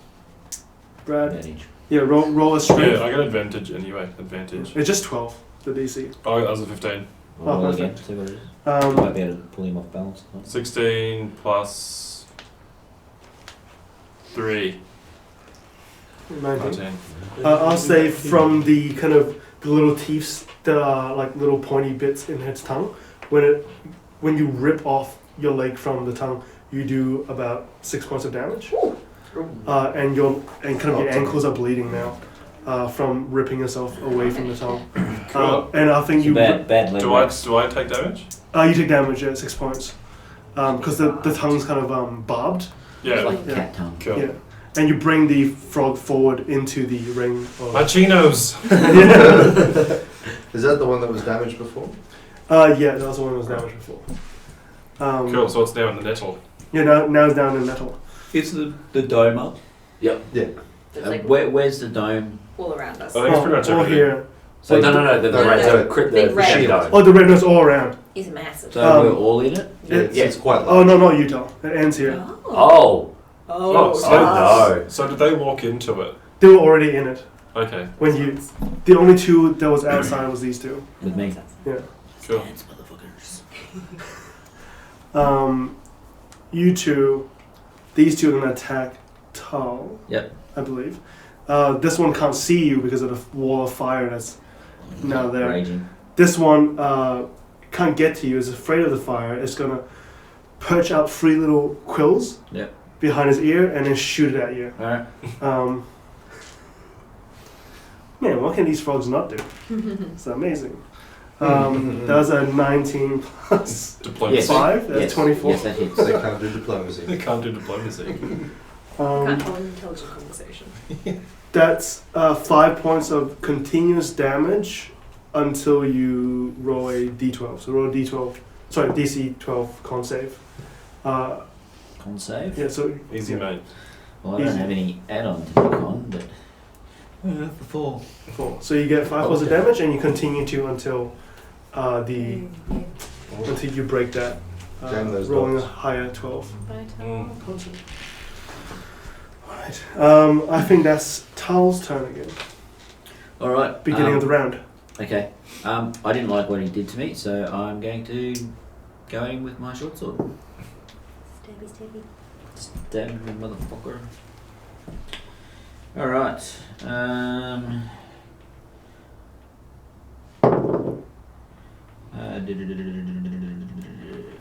Brad. Advantage. Yeah, roll a strength. Yeah, I got advantage anyway. Advantage. It's just 12, the DC. Oh, that was a 15. Roll Oh, again. perfect. See what it is. Um, Might be able to pull him off balance. 16 plus 3. 19. 19. I'll say from the kind of the little teeth that are like little pointy bits in its tongue, when you rip off your leg from the tongue, you do about 6 points of damage, and your ankles are bleeding now from ripping yourself away from the tongue. Cool. And I think you Bad leg Do I works. take damage? you take damage at 6 points because the tongue's kind of barbed. Yeah. It's like Yeah. cat tongue. Cool. Yeah. And you bring the frog forward into the ring. My chinos. Is that the one that was damaged before? Yeah, that was the one that was damaged before. Cool. So it's now in the nettle. Yeah, now it's down in metal. Is the dome up? Yeah. It's like Where's the dome? all around us. I think it's pretty much all everything. here. So no, the No, red, no, the big red. shit on. Oh, the red is all around. He's massive. So Um, we're all in it? It's quite large. Oh, no, not Utah. It ends here. Oh. Oh, no. So did they walk into it? They were already in it. Okay. The only two that was outside was these two. With me? Cool. Dance, motherfuckers. You two, these two are going to attack Tal. Yep. I believe. This one can't see you because of the wall of fire that's now there. Raging. This one can't get to you, is afraid of the fire. It's going to perch out 3 little quills Yep. behind his ear and then shoot it at you. Alright. Man, what can these frogs not do? It's amazing. That was a 19 plus Diplomacy. Yes. 5. That's Yes. 24. Yes, that hits. They can't do diplomacy. They can't do diplomacy. Can't hold an intelligent conversation. That's 5 points of continuous damage until you roll a d12. So roll a d12. Sorry, DC 12 con save. Con save? Yeah, so Easy, mate. Well, I don't Easy. have any add-on to the con, but... for 4. 4. So you get 5 points of damage and you continue to until until you break that Jam those rolling dots. a higher 12. Mm. Constant. Alright. I think that's Tal's turn again. All right. Beginning of the round. Okay. I didn't like what he did to me, so I'm going to go in with my short sword. Stabby, stabby. Stab him, motherfucker. All right.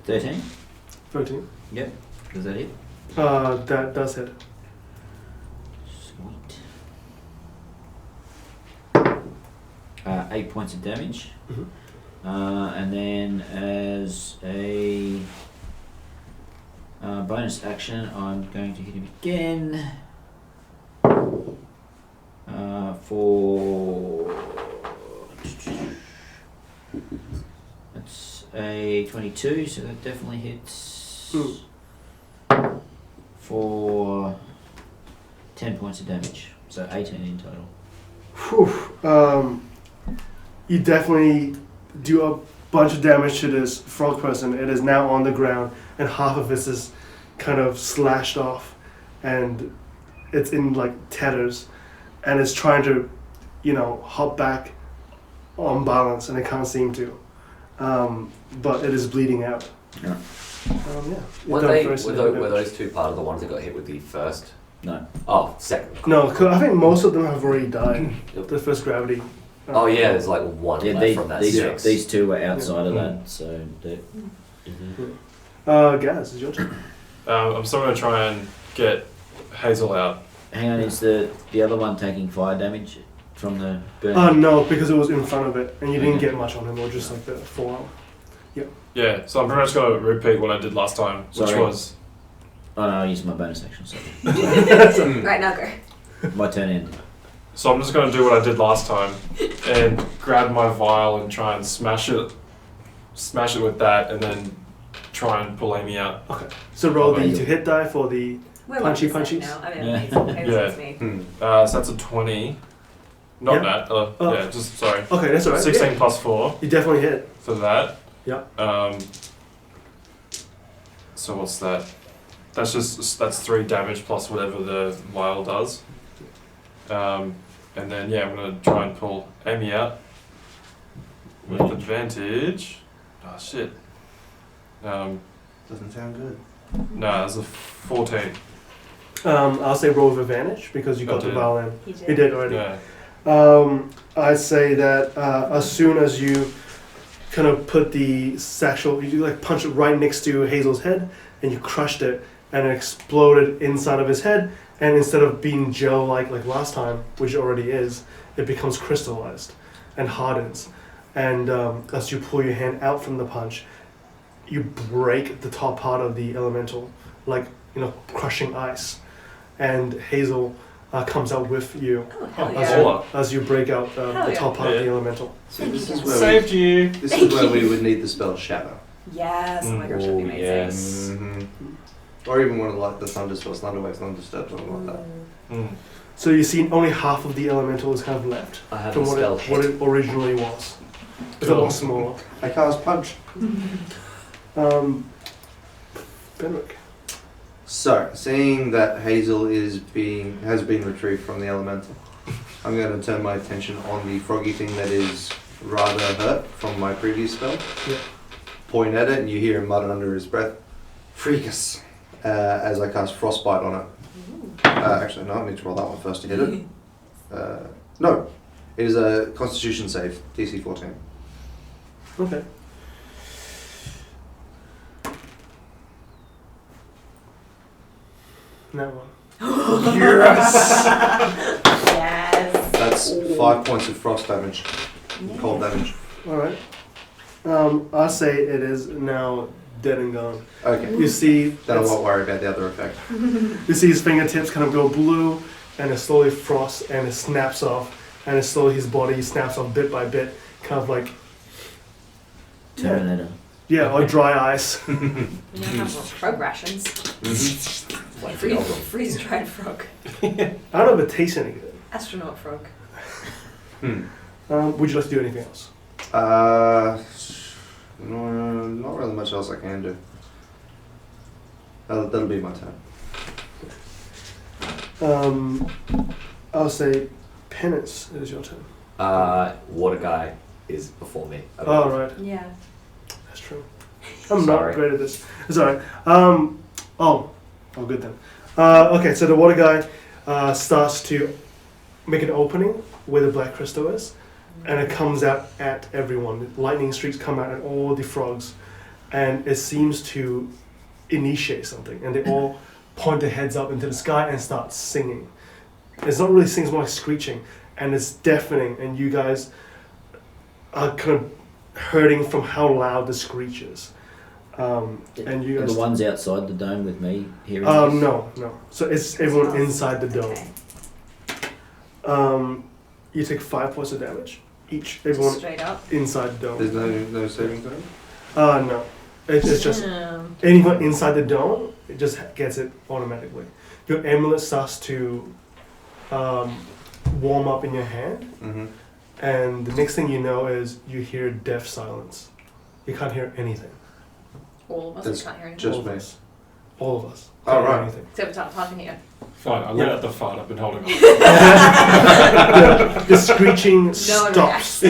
13. 13. Yep. Does that hit? That does hit. Sweet. 8 points of damage. Mhm. And then as a bonus action, I'm going to hit him again for that's a 22, so that definitely hits for 10 points of damage, so 18 in total. Whew. You definitely do a bunch of damage to this frog person. It is now on the ground, and half of it is kind of slashed off, and it's in like tatters, and it's trying to, hop back on balance, and it can't seem to. But it is bleeding out. Yeah. Yeah. Were, You've done they, very were, significant those, were damage. those two part of the ones that got hit with the first? No. Oh, second. No, 'cause I think most of them have already died. Yep. The first gravity. Oh yeah, there's like one Yeah, left from that these, six. these two were outside of Yeah. that, so Gaz, it's your turn. I'm still going to try and get Hazel out. hang on, is the other one taking fire damage from the burn? No, because it was in front of it, and you didn't Okay. get much on him, or just like the forearm. Yeah, so I'm pretty much going to repeat what I did last time, which Sorry. was Oh no, I used my bonus action, so Right, now go. my turn ended. so I'm just going to do what I did last time and grab my vial and try and smash it with that, and then try and pull Amy out. Okay. So roll the Okay. to hit die for the. We're Punchy 1% punchies? now. I mean, Yeah. it's me. So that's a 20. Not Yeah. that. Oh. Yeah, just sorry. Okay, that's alright. 16 Yeah. plus 4 You definitely hit. for that. Yeah. So what's that? That's 3 damage plus whatever the vial does. And then I'm gonna try and pull Amy out with advantage. Oh shit. Doesn't sound good. No, that's a 14. I'll say roll with advantage because you I got the did. vial in. He did. You did already. Yeah. I'd say that as soon as you kind of put the satchel, you like punch it right next to Hazel's head, and you crushed it, and it exploded inside of his head. And instead of being gel like last time, which it already is, it becomes crystallized and hardens. And as you pull your hand out from the punch, you break the top part of the elemental, like crushing ice. And Hazel comes out with you Oh, hell Oh, yeah. that's all. as you break out the Hell top part of the Yeah. elemental. So this is you. where Saved you. this is where we would need the spell Shatter. Yes, oh my gosh, that'd be Oh, amazing. yes. Or even one of like the Thunder spells, Thunder Waves, Thunder Step, something like that. Mm. So you see only half of the elemental is kind of left I have from the spell what hit. it originally was. It's a Cool. lot smaller. I cast Punch. Benrick. So, seeing that Hazel has been retrieved from the elemental, I'm going to turn my attention on the froggy thing that is rather hurt from my previous spell. Yeah. Point at it, and you hear him mutter under his breath, "Freakus!" As I cast Frostbite on it. Actually, no, I need to roll that one first to hit it. No, it is a Constitution save, DC 14. Okay. That one. Yes. That's 5 points of frost damage, cold damage. All right. I'll say it is now dead and gone. Okay, You see, then I won't worry about the other effect. you see his fingertips kind of go blue, and it slowly frosts, and it snaps off, and it slowly his body snaps off bit by bit, kind of like Terminator. or dry ice. We now have more frog rations. Like Free, the old one. freeze-dried frog. I don't know if it tastes any good. Astronaut frog. Would you like to do anything else? No, not really much else I can do. That'll be my turn. I'll say penance. It is your turn. Water guy is before me. Oh, right. Yeah. That's true. I'm Sorry. not great at this. It's alright. Good then. Okay, so the water guy starts to make an opening where the black crystal is, and it comes out at everyone. Lightning streaks come out at all the frogs, and it seems to initiate something, and they all point their heads up into the sky and start singing. It's not really singing, it's more like screeching, and it's deafening, and you guys are kind of hurting from how loud the screech is. And you Are guys... the ones outside the dome with me hearing this? No. So it's everyone inside the dome. Okay. You take 5 points of damage each. Just Everyone straight up. inside the There's dome. no saving throw? No. It's just Hmm. anyone inside the dome, it just gets it automatically. Your amulet starts to warm up in your hand, Mm-hmm. and the next thing you know is you hear deaf silence. You can't hear anything. All of us That's can't hear anything. just All of me. us. All of us. Oh, Can't hear right. anything. Except for Tartan here. Fine, I let out the fart I've been holding on. The screeching No one stops.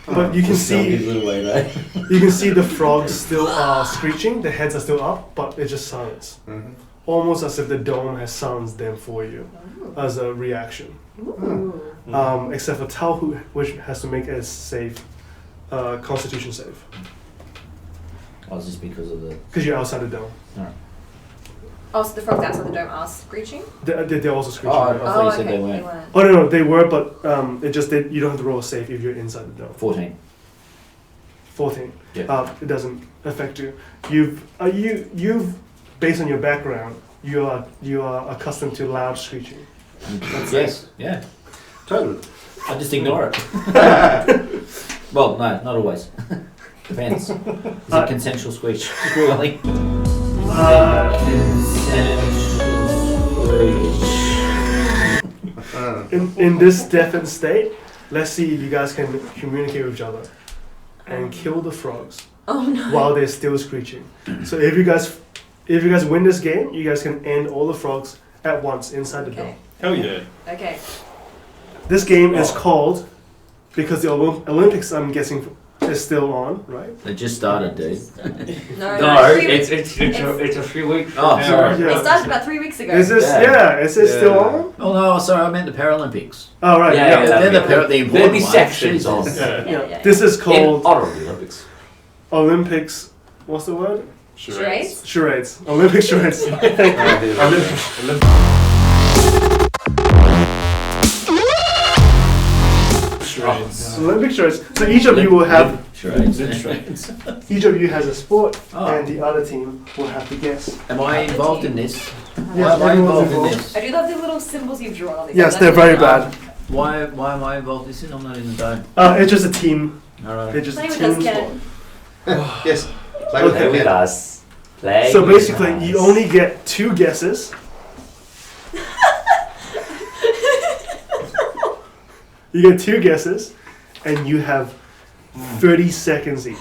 But you can Just tell me see his little way, right? you can see the frogs still are screeching, the heads are still up, but it's just silence. Mm-hmm. Almost as if the dome has silenced them for you Ooh. as a reaction. Ooh. Except for Tao, which has to make a save, Constitution save, Oh, it's just because of the. because you're outside the dome. Oh, so the frogs outside the dome are screeching? They're also screeching. Oh, I right? thought you said they weren't. Oh no, they were, but it just you don't have to roll a save if you're inside the dome. 14. 14. Yeah. It doesn't affect you. You've based on your background, you are accustomed to loud screeching. Yes, yeah. Totally. I just ignore it. Well, no, not always. Depends. Is it consensual screech? Really? In this deafened state, let's see if you guys can communicate with each other and kill the frogs Oh no. while they're still screeching. So if you guys win this game, you guys can end all the frogs at once inside the Okay. dome. Hell yeah. Okay. This game is Oh. called, because the Olympics, I'm guessing, is still on, right? They just started, dude. No, No, it's- it's a few weeks. Oh, sorry. Yeah. It started about 3 weeks ago. Is this is it still Yeah. on? Oh no, sorry, I meant the Paralympics. Oh right, Yeah, yeah. yeah. They're the There'll important be ones. sections on. Jesus. Yeah. Yeah. This is In called honor of the Olympics. Olympics. What's the word? Charades? Charades. Olympic charades. Charades. Olympic charades. So each of you will have Charades. each of you has a sport, Oh. and the other team will have to guess. Am I involved in this? Yes, Why am I everyone's involved in involved. this? I do love the little symbols you've drawn on these. Yes, That's they're very really bad. Why am I involved in this? I'm not in the dome. It's just a team. Alright. It's just a Play with team us, sport. Ken. Yes. Play with Okay. Play that with kid. us. Play So with basically, us. you only get 2 guesses. You get 2 guesses, and you have 30 seconds each.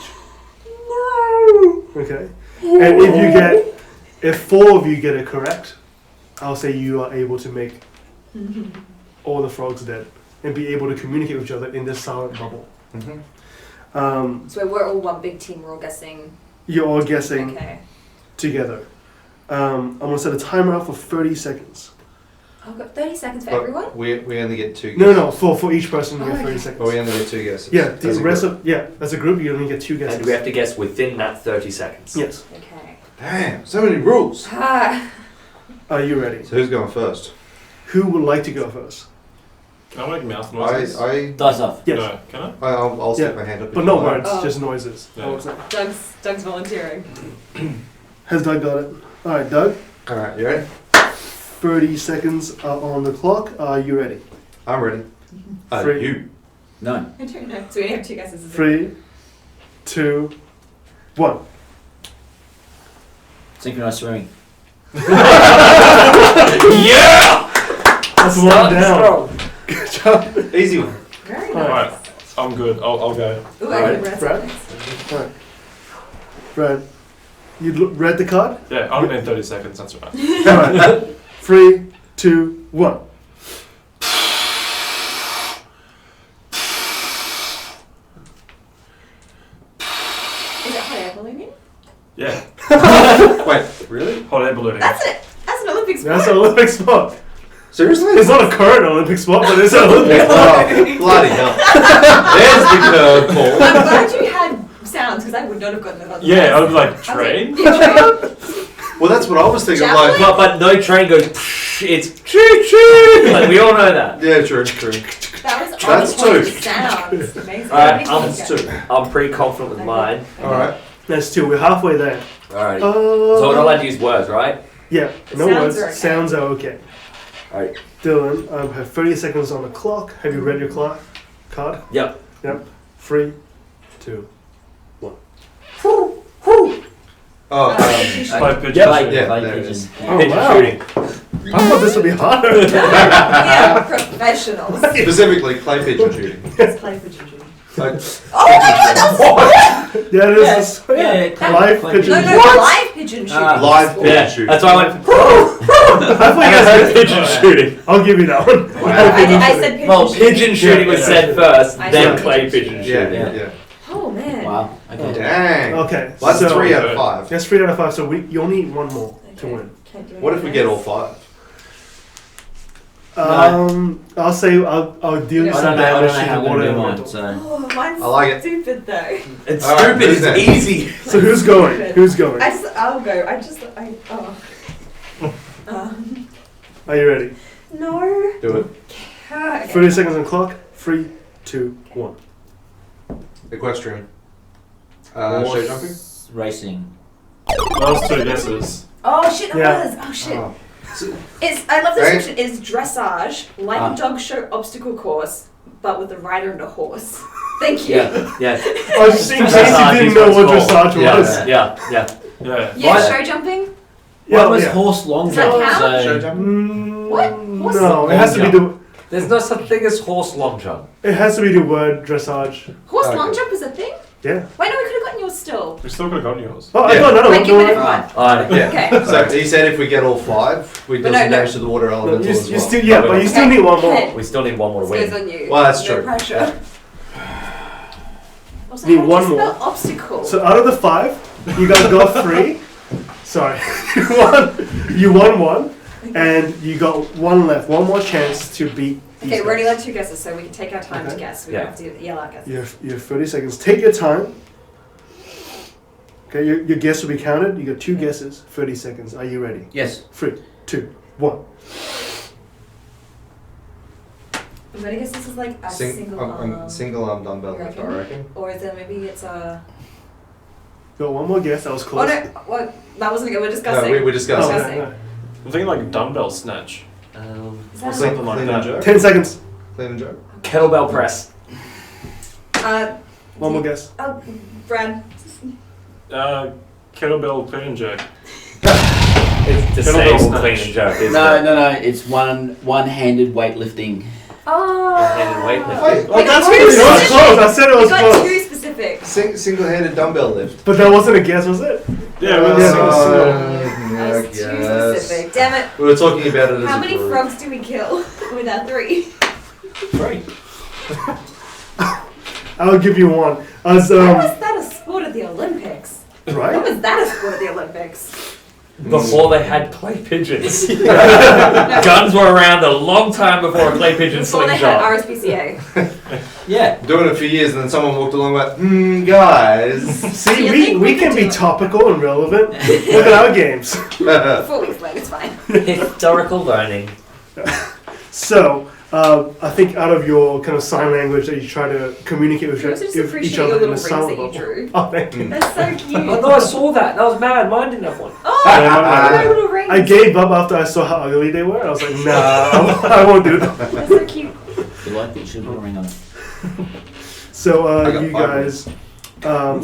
No. Okay. And if 4 of you get it correct, I'll say you are able to make all the frogs dead and be able to communicate with each other in this silent bubble. Mm-hmm. So we're all one big team. We're all guessing. You're all guessing Okay. together. I'm gonna set a timer out for 30 seconds. I've got 30 seconds for But everyone. we only get 2 No, guesses. for each person you Oh, get 30 okay. seconds. But we only get 2 guesses. Yeah, the As a rest group. of as a group you only get 2 guesses. And we have to guess within that 30 seconds. Yes. Okay. Damn, so many rules. Ah. Are you ready? So who's going first? Who would like to go first? Can I make mouth I, noises? I, Dice off. Yes. No, can I? I'll stick Yeah. my hand up. But if no you like. words, Oh. just noises. Yeah. What was that? Doug's volunteering. Has Doug got it? Alright, Doug. Alright, you ready? 30 seconds are on the clock. Are you ready? I'm ready. Three. You. No. I don't know. So we only have 2 guesses. is it? 3, 2, 1. Synchronized swimming. Yeah! That's one down. Good job. Easy one. Very Alright, nice. I'm good. I'll go. Ooh, Alright, I can Brad. next. Alright. Brad, read the card? Yeah, I'll in 30 seconds, that's right. Alright. 3, 2, 1. Is it hot air ballooning? Yeah, Wait, really? hot air ballooning. That's it. That's an Olympic sport. That's an Olympic sport. Seriously? It's not a current Olympic sport, but it's an Olympic sport. Oh, bloody hell. There's the curveball. I'm glad you had sounds because I would not have gotten it on the Yeah, I would be like, I was train? Yeah, train. Well, that's what I was thinking. Javelin? Like, But no train goes. It's choo choo. Like we all know that. yeah, true. That was That's on point two. sounds. Amazing. Alright, How many I'm points you get? I'm pretty confident with mine. Alright. That's 2. We're halfway there. Alright. So we're not allowed to use words, right? Yeah, no Sounds words. are okay. Sounds are okay. Alright. Dylan, I have 30 seconds on the clock. Have you read your card? Yep. Yep. 3, 2. Oh, By pigeon Yeah, shooting. yeah, Clay there it pigeon. is. Oh, Pigeon wow. shooting. I thought this would be harder. Yeah, professionals. specifically clay pigeon shooting. Let's play for Juju. Like, Oh my god, that's Yeah, it is. Yeah, Live clay pigeon. no, shooting. no, live pigeon shooting. live Sport. pigeon Yeah, shooting. that's why I went. I thought you guys said Pigeon shooting. I'll give you that one. I said pigeon Well, shooting. pigeon shooting was said first, I then said clay pigeon pigeon Yeah, shooting. yeah. Oh man. Wow. Okay. Dang. Okay, Well, that's so 3 out of 5. that's 3 out of 5. So you only need one more to Okay. win. Can't do What if we anything get all else. 5? I'll say I'll deal I you I some don't know. I don't damage know to how the I'm water gonna do mine. elemental. So Oh, mine's I like it. stupid though. It's All right, stupid, who's next? it's easy. So who's going? Who's going? I'll go. Are you ready? No. Do it. Okay. 30 seconds on the clock. 3, 2, 1. Equestrian. horse Show jumping? racing. Those 2 guesses. Oh shit! It Yeah. was. Oh shit. Oh. It's. I love the Right? description. It's dressage, like Ah. a dog show obstacle course, but with a rider and a horse. Thank you. Yeah, yeah. Oh, just in case Dressage you didn't is know what what it's called. dressage was. Yeah. Yeah. Yeah, What? show jumping. What was yeah. horse long Does that jump? count? Show So jumping? What? Horse No, it has to be the There's no such thing as horse long jump. word dressage. Horse Okay. long jump is a thing. Yeah. Wait, no, we could have gotten yours still. We still could have gotten yours. Oh, I Yeah. got another one. Thank you Don't for worry. everyone. Alright. Yeah. Okay. So he said if we get all 5, we But do no, some no. damage to the water No, elemental you, as you well. still, yeah, but you still need one more. Okay. We still need one more to This goes win. on you. Well, that's no true. pressure. Also, Need how do one you spell more. obstacle. So out of the 5, you guys got 3. Sorry, you won 1, and you got 1 left. One more chance to beat. these Okay, we're only guys. allowed 2 guesses, so we can take our time to Okay. guess. We Yeah. don't have to yell out guesses. You have 30 seconds. Take your time. Okay, your guess will be counted. You got 2 guesses. 30 seconds. Are you ready? yes. 3, 2, 1. I'm gonna guess this is like a single arm. Single arm dumbbell You lift, I reckon? reckon. Or is it maybe it's a. Got one more guess. That was Oh close. no, what? That wasn't good. We're No, discussing. we discussed Oh, it. discussing. no. I'm thinking like dumbbell snatch. Is Or that something like Clean and that. jerk? 10 seconds. Clean and jerk? Kettlebell press. One more guess. Oh, Brad. Kettlebell clean and jerk. It's the Kettlebell same snatch. clean and jerk, isn't No, it? no. It's one-handed weightlifting. Oh. Handed weightlifting. We got That's too it was specific. close. I said it We was got close. too specific. Single-handed dumbbell lift. But that wasn't a guess, was it? Yeah, we're Yeah, single. That I was too guess. specific. Damn it. We were talking about it as How a many group. frogs do we kill with our 3? 3. I'll give you one. How was that a sport at the Olympics? How Right? was that a sport at the Olympics? Before they had clay pigeons. Guns were around a long time before a clay pigeon Before they had slingshot. RSPCA. Yeah. Doing it for years, and then someone walked along and went, guys. See, you we think we can could be do it? topical and relevant. Look at our games. 4 weeks late, it's fine. Historical learning. So, I think out of your kind of sign language that you try to communicate with, I also just with appreciate each your other in little a rings sound that you bubble. drew. Oh, thank you. That's so cute. Oh no, I saw that. And I was mad. Mine didn't have one. Oh, Yeah, my little rings. I gave up after I saw how ugly they were. I was like, nah, I won't do that. That's so cute. If you like it, you should put a ring on it. So, I got you 5 guys,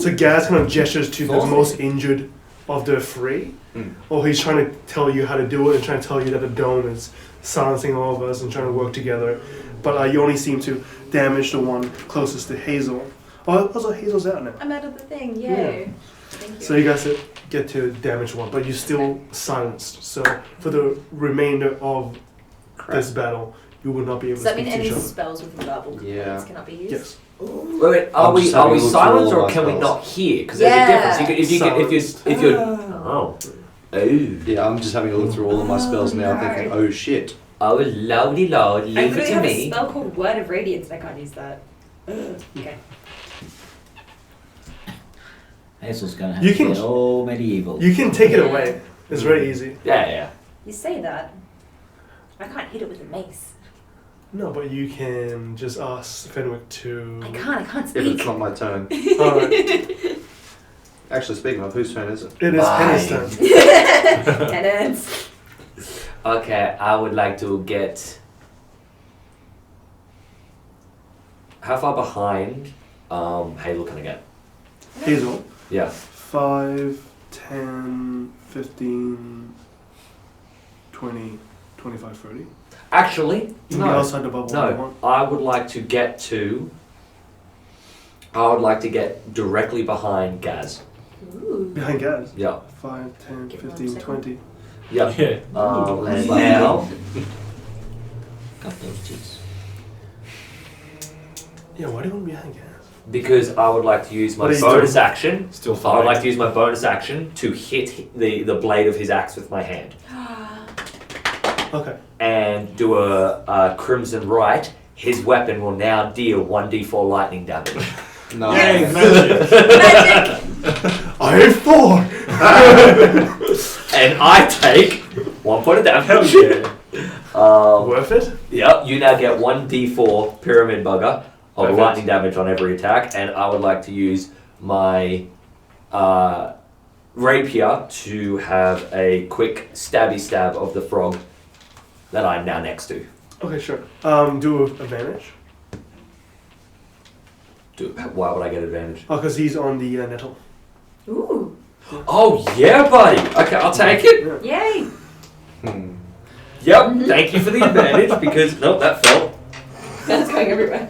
so Gaz kind of gestures to the Awesome. most injured of the 3. Mm. Or he's trying to tell you how to do it and trying to tell you that the dome is silencing all of us and trying to work together. But you only seem to damage the one closest to Hazel. Oh, also Hazel's out now. I'm out of the thing, yay. Thank you. So you guys get to damage 1, but you're still silenced. So for the remainder of this battle, you will not be able Does to that speak mean to any each other. spells with verbal commands cannot be used? Yes. Wait, are I'm we just are having we a look through silent all or my can we spells. not hear? Because there's a difference. You could, if you're oh. Yeah, I'm just having a look through all of my spells now, no. thinking, oh shit. Oh, lordy lord, I leave it literally to have a me. spell called Word of Radiance. I can't use that. Okay. Hazel's gonna have You to can- get all medieval. You can take it Yeah. away. It's very easy. Yeah. You say that. I can't hit it with a mace. No, but you can just ask Fenwick to. I can't If speak. it's not my turn. Alright. Actually, speaking of, whose turn is it? It is Penny's Mine. turn. Tenants. Okay, I would like to get. How far behind Hazel can I get? Hazel. Yeah. 5, 10, 15, 20, 25, 30. Actually, You can be no. outside the bubble if you No, want. I would like to get to. I would like to get directly behind Gaz. Ooh. Behind Gaz. Yeah. 5, 10, Give 15, one second. 20. Yeah. Yeah. And now. Got those cheeks. Yeah, why do you want to be behind Gaz? Because I would like to use my What are you bonus doing? action. Still I fine. would like to use my bonus action to hit the blade of his axe with my hand. Okay. And do a Crimson Right. His weapon will now deal 1d4 lightning damage. No. Yay, magic! Magic! I have 4! And I take 1 point of damage. Hell yeah. Worth it? Yep, you now get 1d4 pyramid bugger of Perfect. lightning damage on every attack, and I would like to use my rapier to have a quick stabby stab of the frog that I'm now next to. Okay, sure. Do advantage. Why would I get advantage? Oh, because he's on the nettle. Ooh. Oh yeah, buddy. Okay, I'll take it. Yeah. Yay! Hmm. Yep. Thank you for the advantage because nope, that fell. That's going everywhere.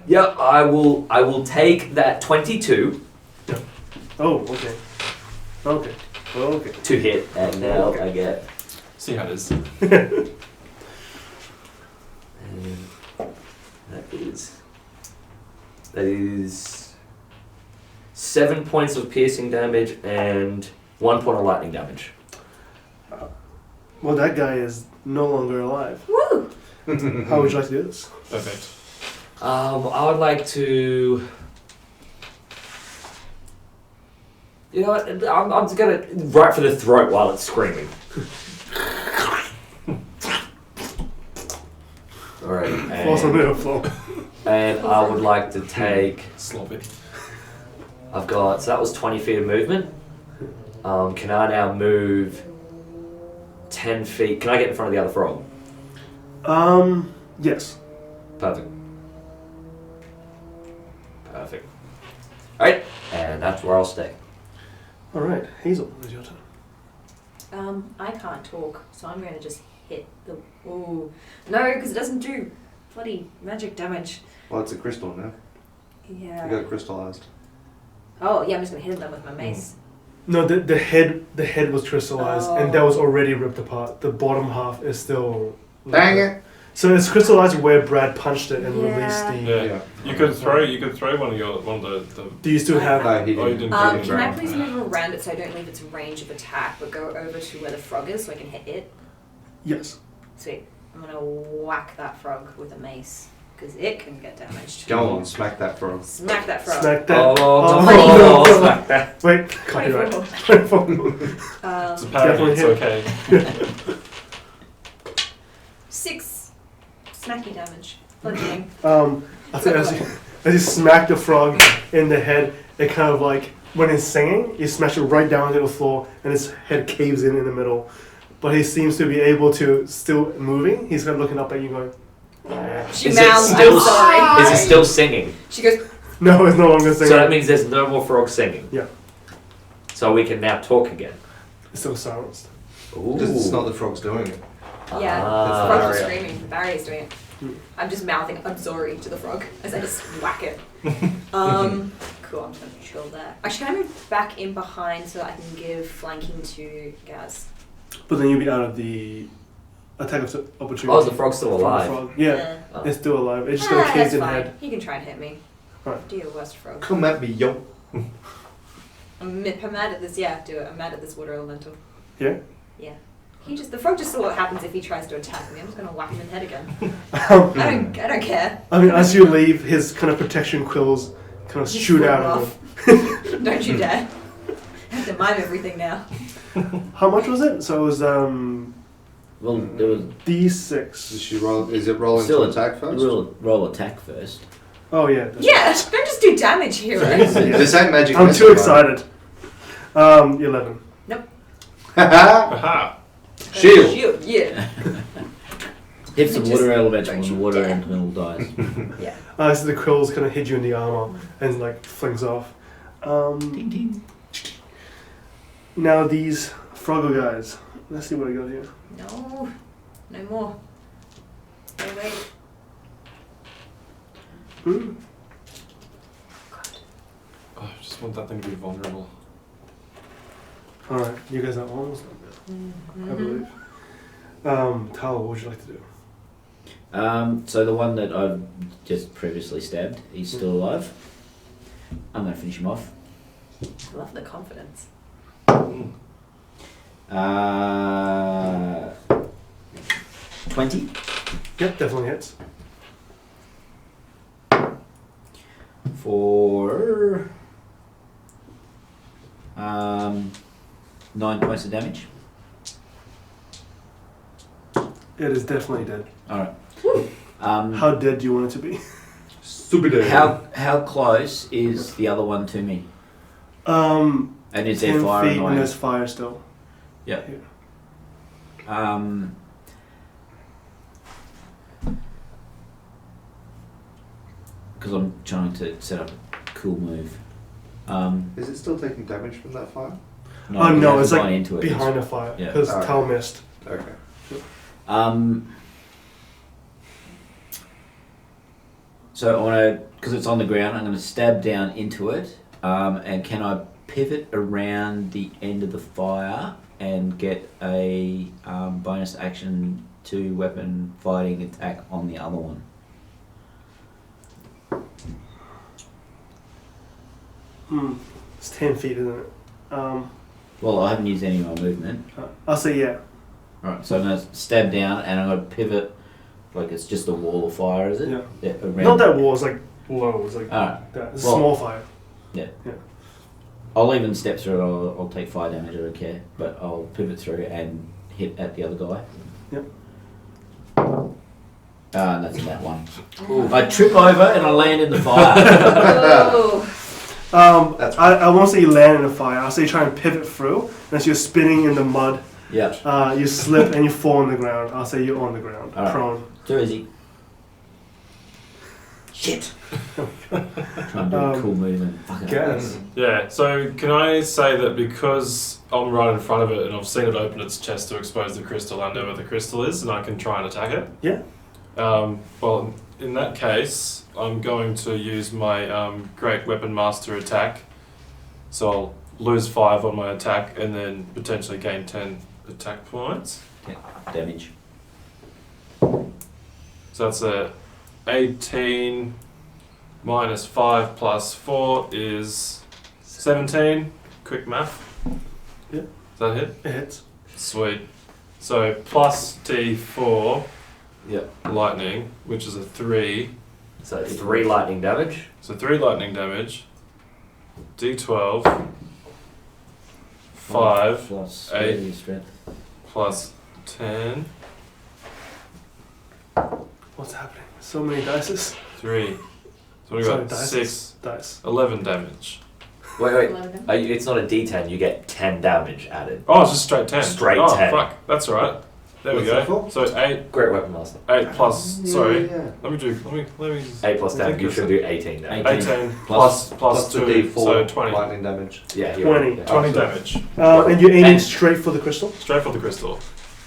Yep, I will take that 22 Oh, okay. Okay. Okay. to hit, and now Okay. I get. See how it is. And that is 7 points of piercing damage and 1 point of lightning damage. Well, that guy is no longer alive. Woo! How would you like to do this? Perfect. I would like to. You know what? I'm just gonna right for the throat while it's screaming. Alright, Falls on the floor. and I would like to take. Sloppy. I've got, so that was 20 feet of movement. Can I now move 10 feet? Can I get in front of the other frog? Yes. Perfect. Perfect. Alright, and that's where I'll stay. Alright, Hazel, it's your turn. I can't talk, so I'm going to just hit the. Ooh. No, because it doesn't do bloody magic damage. Well, it's a crystal now. Yeah. You got crystallized. Oh, yeah, I'm just going to hit him then with my mace. No, the head was crystallized and that was already ripped apart. The bottom half is still. Dang it! So it's crystallized where Brad punched it and Yeah. released the. Yeah. You could throw one of the Do you still have? No, he Oh, you didn't. didn't. Can I please move around it so I don't leave its range of attack, but go over to where the frog is so I can hit it? Yes. Sweet. I'm going to whack that frog with a mace, because it can get damaged. Go on, smack that frog. Smack that frog. Smack that. Oh, no. smack that. Wait, copyright. 24. It's a parody, it's okay. 6 snacky damage. Bludgeoning. I think as you smack the frog in the head, it kind of like when it's singing, you smash it right down to the floor, and his head caves in the middle. But he seems to be able to still moving. He's kind of looking up at you, going, She Is it mouths, still- I'm sorry. Is it still singing? She goes, "No, it's no longer singing." So that means there's no more frogs singing. Yeah. So we can now talk again. It's still silenced. Ooh. Just it's not the frogs doing it. yeah. Ah. Frogs are Barrier. screaming. Barry's doing it. I'm just mouthing "I'm sorry" to the frog as I just whack it. Cool. I'm just gonna chill there. Actually, can I move back in behind so I can give flanking to Gaz? But then you'll be out of the attack of opportunity. Oh, is the frog still from the alive? frog. Yeah, Oh. it's still alive. It's just got a That's caved in fine. head. He can try and hit me. Right. Do your worst, frog. Come at me, yo. I'm mad at this. Yeah, do it. I'm mad at this water elemental. Yeah. Yeah. The frog just saw what happens if he tries to attack me. I'm just gonna whack him in the head again. Um, I don't care. I mean, as you leave, his kind of protection quills kind of Just shoot fall out off. of him. Don't you dare. I have to mime everything now. How much was it? So it was Well, there was D6. Does she roll? Is it rolling still to attack first? roll attack first. Oh yeah. that's Yeah, don't just do damage, hero. This ain't magic. I'm missile, too man. excited. 11. Haha. Aha! Shield. Shield, yeah. Hits the Just water elemental don't and the you water dare. elemental dies. Yeah. So the quills kind of hit you in the armor and like flings off. Ding ding. Now these Froggo guys. Let's see what I got here. No. No more. Wait. Hmm. Oh, I just want that thing to be vulnerable. Alright, you guys are almost done now, I believe. Tal, what would you like to do? So the one that I've just previously stabbed, he's still alive. I'm going to finish him off. I love the confidence. 20 Yep, definitely hits. for 9 points of damage. It is definitely dead. Alright. How dead do you want it to be? Super dead. How close is the other one to me? And is 10 there fire feet in the and way? there's fire still. Yeah. Here. Because I'm trying to set up a cool move. Is it still taking damage from that fire? Oh no, we it's haven't like gone into it. behind the fire Yeah. because Alright. Tal missed. Okay. So I want to, because it's on the ground, I'm going to stab down into it. And can I pivot around the end of the fire and get a bonus action to weapon fighting attack on the other one? It's 10 feet, isn't it? Well, I haven't used any of my movement. I'll say yeah. Right, so I'm going to stab down and I'm going to pivot, like it's just a wall of fire, is it? Yeah. Around. Not that wall, it's like low. It's like Alright. that. It's Well- a small fire. I'll even step through it, I'll take fire damage, I don't care. But I'll pivot through and hit at the other guy. Yep. And that's in that one. I trip over and I land in the fire. Oh. That's I won't say you land in the fire. I'll say you try and pivot through. And as you're spinning in the mud, Yeah. you slip and you fall on the ground. I'll say you're on the ground, Alright. prone. Too easy. Shit. Trying to do a cool movement. Fuck it. Gas. Yeah, so can I say that because I'm right in front of it and I've seen it open its chest to expose the crystal, I know where the crystal is and I can try and attack it? Yeah. Well, in that case, I'm going to use my Great Weapon Master attack. So I'll lose 5 on my attack and then potentially gain 10 attack points. Damage. So that's a 18 minus 5 plus 4 is 17. Quick math. Yep. Does that hit? It hits. Sweet. So plus D4 Yep. lightning, which is a 3. So 3 lightning damage. So 3 lightning damage. D12. 5 Plus 8 strength. plus 10. What's happening? So many dices. 3. So we Sorry, got dice. 6, Dice. 11 damage. Wait. 11. It's not a D10, you get 10 damage added. Oh, it's just straight 10. Straight oh, 10. Fuck, that's alright. There What's we that go. for? So 8 Great Weapon Master. 8 plus, sorry. Yeah. Let me 8 plus 10, think you of should it. do 18 damage. 18 Plus plus the 2, D4 so 20. lightning damage. Yeah, 20. Yeah. 20 damage. And you're aiming And- straight for the crystal. Straight for the crystal.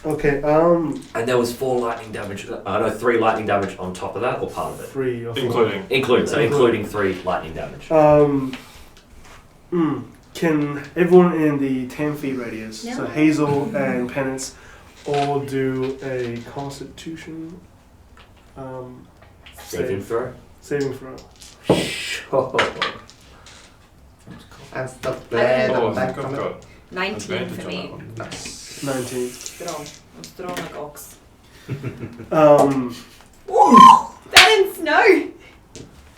Okay, And there was 4 lightning damage. No, 3 lightning damage on top of that, or part of it. 3 or 4. Including 3 lightning damage. Can everyone in the 10 feet radius, so No. Hazel and Penance, all do a Constitution Saving throw. saving throw? Sure. And stop Oh, there. I think I've got 19 advantage for on me. that one. Nice. 19. Strong. I'm strong like ox. Balance, no!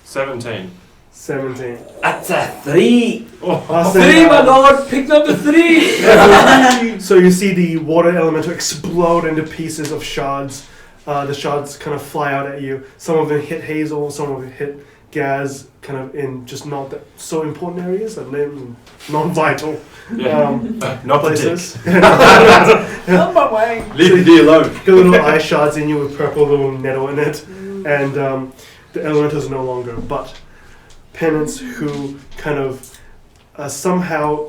17. 17. That's a 3. I'll 3, say, my lord. Pick number 3. So you see the water elemental explode into pieces of shards. The shards kind of fly out at you. Some of them hit Hazel, some of them hit Gaz, kind of in just not that so important areas, like limbs and non-vital Yeah. Not the dick. places. On my way. Leave me alone. Got little eye shards in you with purple little nettle in it, and the elemental's no longer. But Penance, who kind of somehow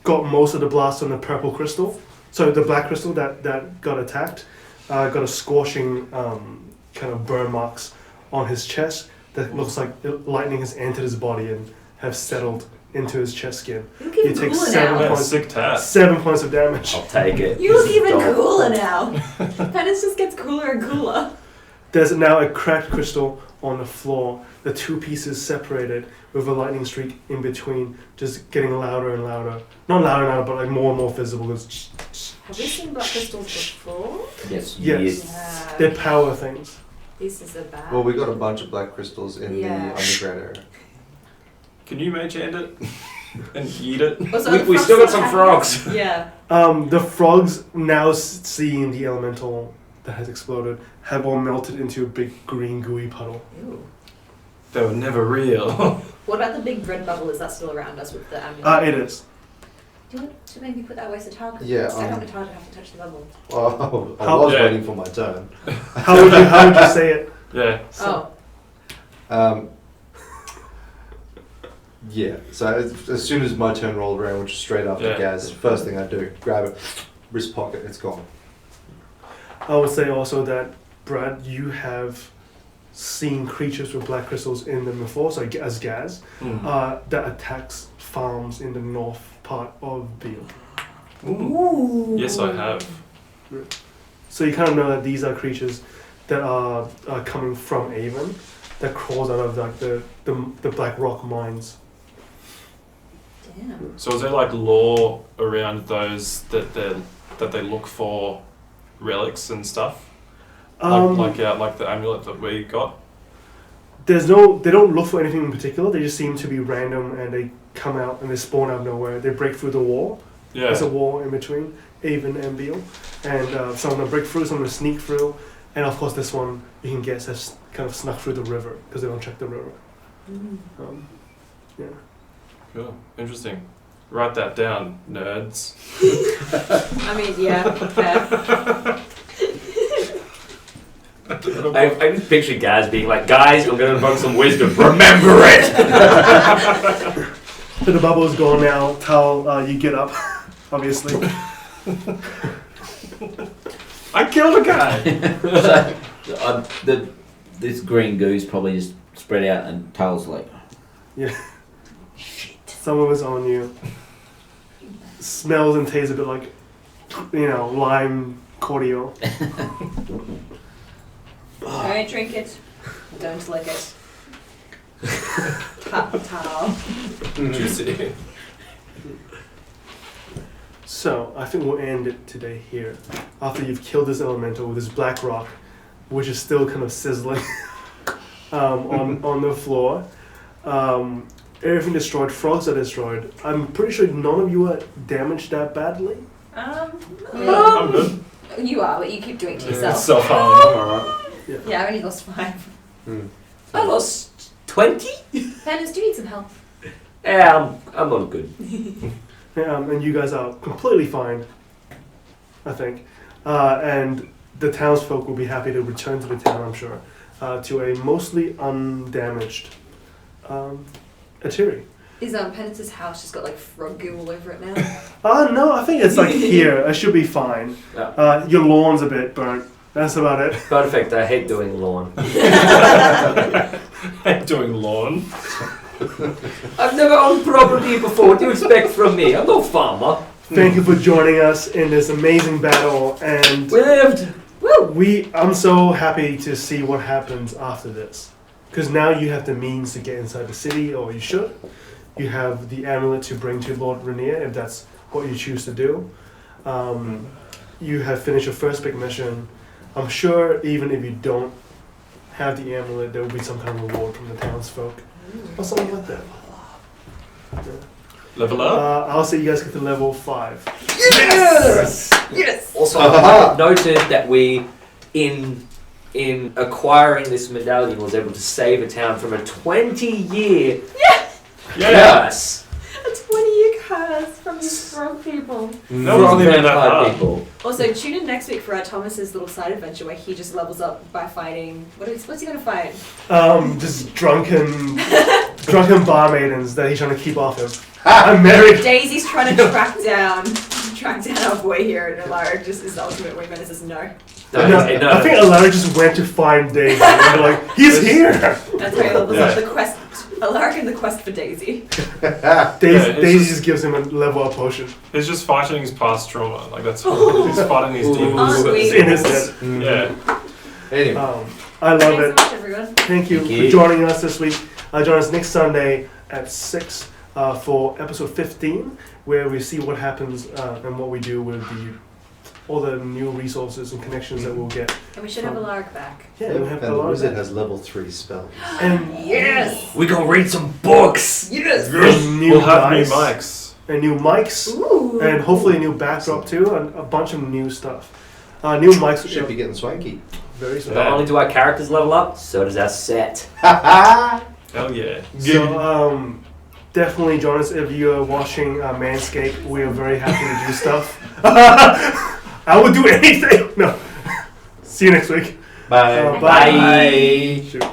got most of the blast on the purple crystal, so the black crystal that got attacked, got a scorching kind of burn marks on his chest that looks like lightning has entered his body and have settled into his chest skin. You look You even take cooler 7 now. Yeah, points. sick tat. 7 points of damage. I'll take it. You look This is even dope. cooler now. Penance just gets cooler and cooler. There's now a cracked crystal on the floor. The 2 pieces separated with a lightning streak in between, just getting louder and louder. Not louder and louder, but like more and more visible. It's Have we seen black crystals before? Yes. Yes. Yeah. they're power things. This is a bad. Well, we got a bunch of black crystals in Yeah. the underground area. Can you mage hand it and eat it? Also, We- the we frogs still got are some happy. frogs. Yeah. The frogs, now seeing the elemental that has exploded, have all melted into a big green gooey puddle. Ew. They were never real. What about the big red bubble? Is that still around us with the amulet? It is. Do you want to maybe put that away so Tal could? Yeah, I don't want Tal to have to touch the bubble. Oh, I How- was Yeah. waiting for my turn. How would you say it? Yeah. Oh. Yeah, so as soon as my turn rolled around, which is straight after Yeah. Gaz, first thing I do, grab it, wrist pocket, it's gone. I would say also that, Brad, you have seen creatures with black crystals in them before, so as Gaz, that attacks farms in the north part of Beale. Ooh. Yes, I have. So you kind of know that these are creatures that are coming from Avon, that crawls out of like the black rock mines. Damn. So is there like lore around those that they look for relics and stuff? Like the amulet that we got? They don't look for anything in particular. They just seem to be random, and they come out and they spawn out of nowhere. They break through the wall. Yeah. There's a wall in between Avon and Beale, and some of them break through, some of them sneak through, and of course this one you can guess has kind of snuck through the river because they don't check the river. Yeah. Cool. Interesting. Write that down, nerds. I mean, yeah, fair. I just picture Gaz being like, guys, I'm going to invoke some wisdom. Remember it! So the bubble is gone now. Tal, you get up, obviously. I killed a guy! This green goo's probably just spread out and Tail's like, Some of it's on you. Smells and tastes a bit like, lime cordial. Don't drink it. Don't lick it. Tal. Juicy. So I think we'll end it today here. After you've killed this elemental with this black rock, which is still kind of sizzling on the floor. Everything destroyed. Frogs are destroyed. I'm pretty sure none of you are damaged that badly. I'm good. You are, but you keep doing it to yourself. Self-harm. Alright. Yeah, I only lost 5. I lost 20? Penance, do you need some help? Yeah, I'm not good. And you guys are completely fine, I think. And the townsfolk will be happy to return to the town, I'm sure, to a mostly undamaged Atiri. Is Penance's house just got like frog goo all over it now? No, I think it's like here. I should be fine. Your lawn's a bit burnt. That's about it. Perfect. I hate doing lawn. Doing lawn. I've never owned property before. What do you expect from me? I'm no farmer. Thank you for joining us in this amazing battle, and We lived. I'm so happy to see what happens after this, because now you have the means to get inside the city, or you should. You have the amulet to bring to Lord Rainier if that's what you choose to do. You have finished your first big mission. I'm sure even if you don't have the amulet, there will be some kind of reward from the townsfolk or something like that. Yeah. Level up. I'll say you guys get to level 5. Yes. Yes. Also, I noted that we, in acquiring this medallion, was able to save a town from a 20-year curse. A 20-year curse from these frog people. That wasn't even that hard. People. Also, tune in next week for Thomas's little side adventure where he just levels up by fighting. What's he gonna fight? Just drunken barmaidens that he's trying to keep off him. I'm married. Daisy's trying to track down our boy here, and Alaric just is the ultimate wingman and says no. I think Alaric just went to find Daisy, and they're like, he's here. That's how he levels up the quest. Alaric in the quest for Daisy. Daisy just gives him a level up potion. He's just fighting his past trauma. Like that's all. He's fighting his demons. Aren't we? In his head. Yeah. Anyway. I love Thanks so it. much, everyone. Thank you for joining us this week. Join us next Sunday at 6 for episode 15, where we see what happens and what we do with all the new resources and connections that we'll get. And we should have Alaric back. Yeah, And we have the Alaric wizard back. has level 3 spells. And Yes! We gonna read some books. Yes. new We'll have new dice, mics. and new mics, Ooh. and hopefully a new backdrop too, and a bunch of new stuff. New mics Should be getting swanky. very soon. Not only do our characters level up, so does our set. Hell yeah. So definitely join us if you're watching Manscaped. We are very happy to do stuff. I would do anything. No. See you next week. Bye. Bye. Shoot.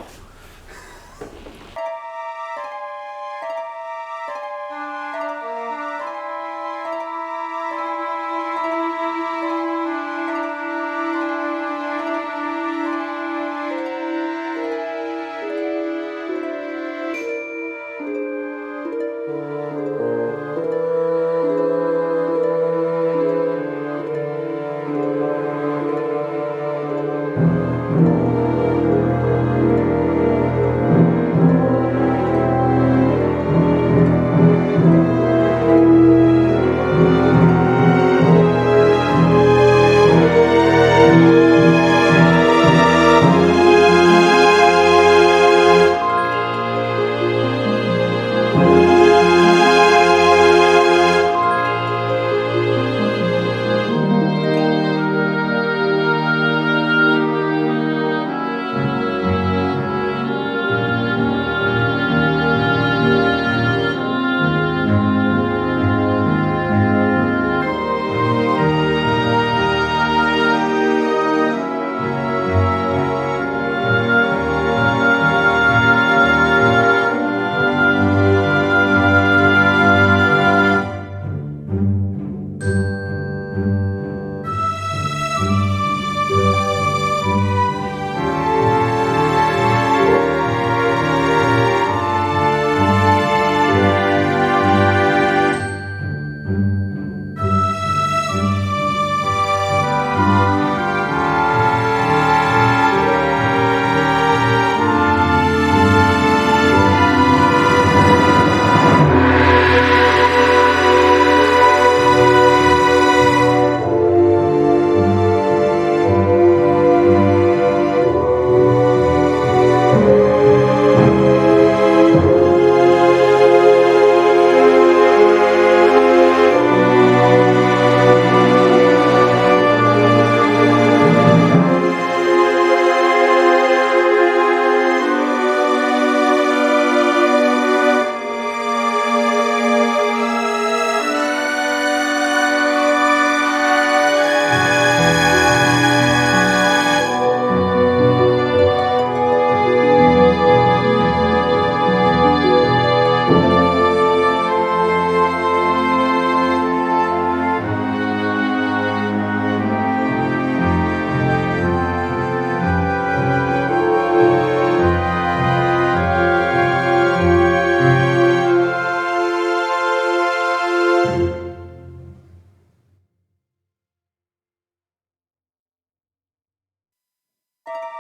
Bye.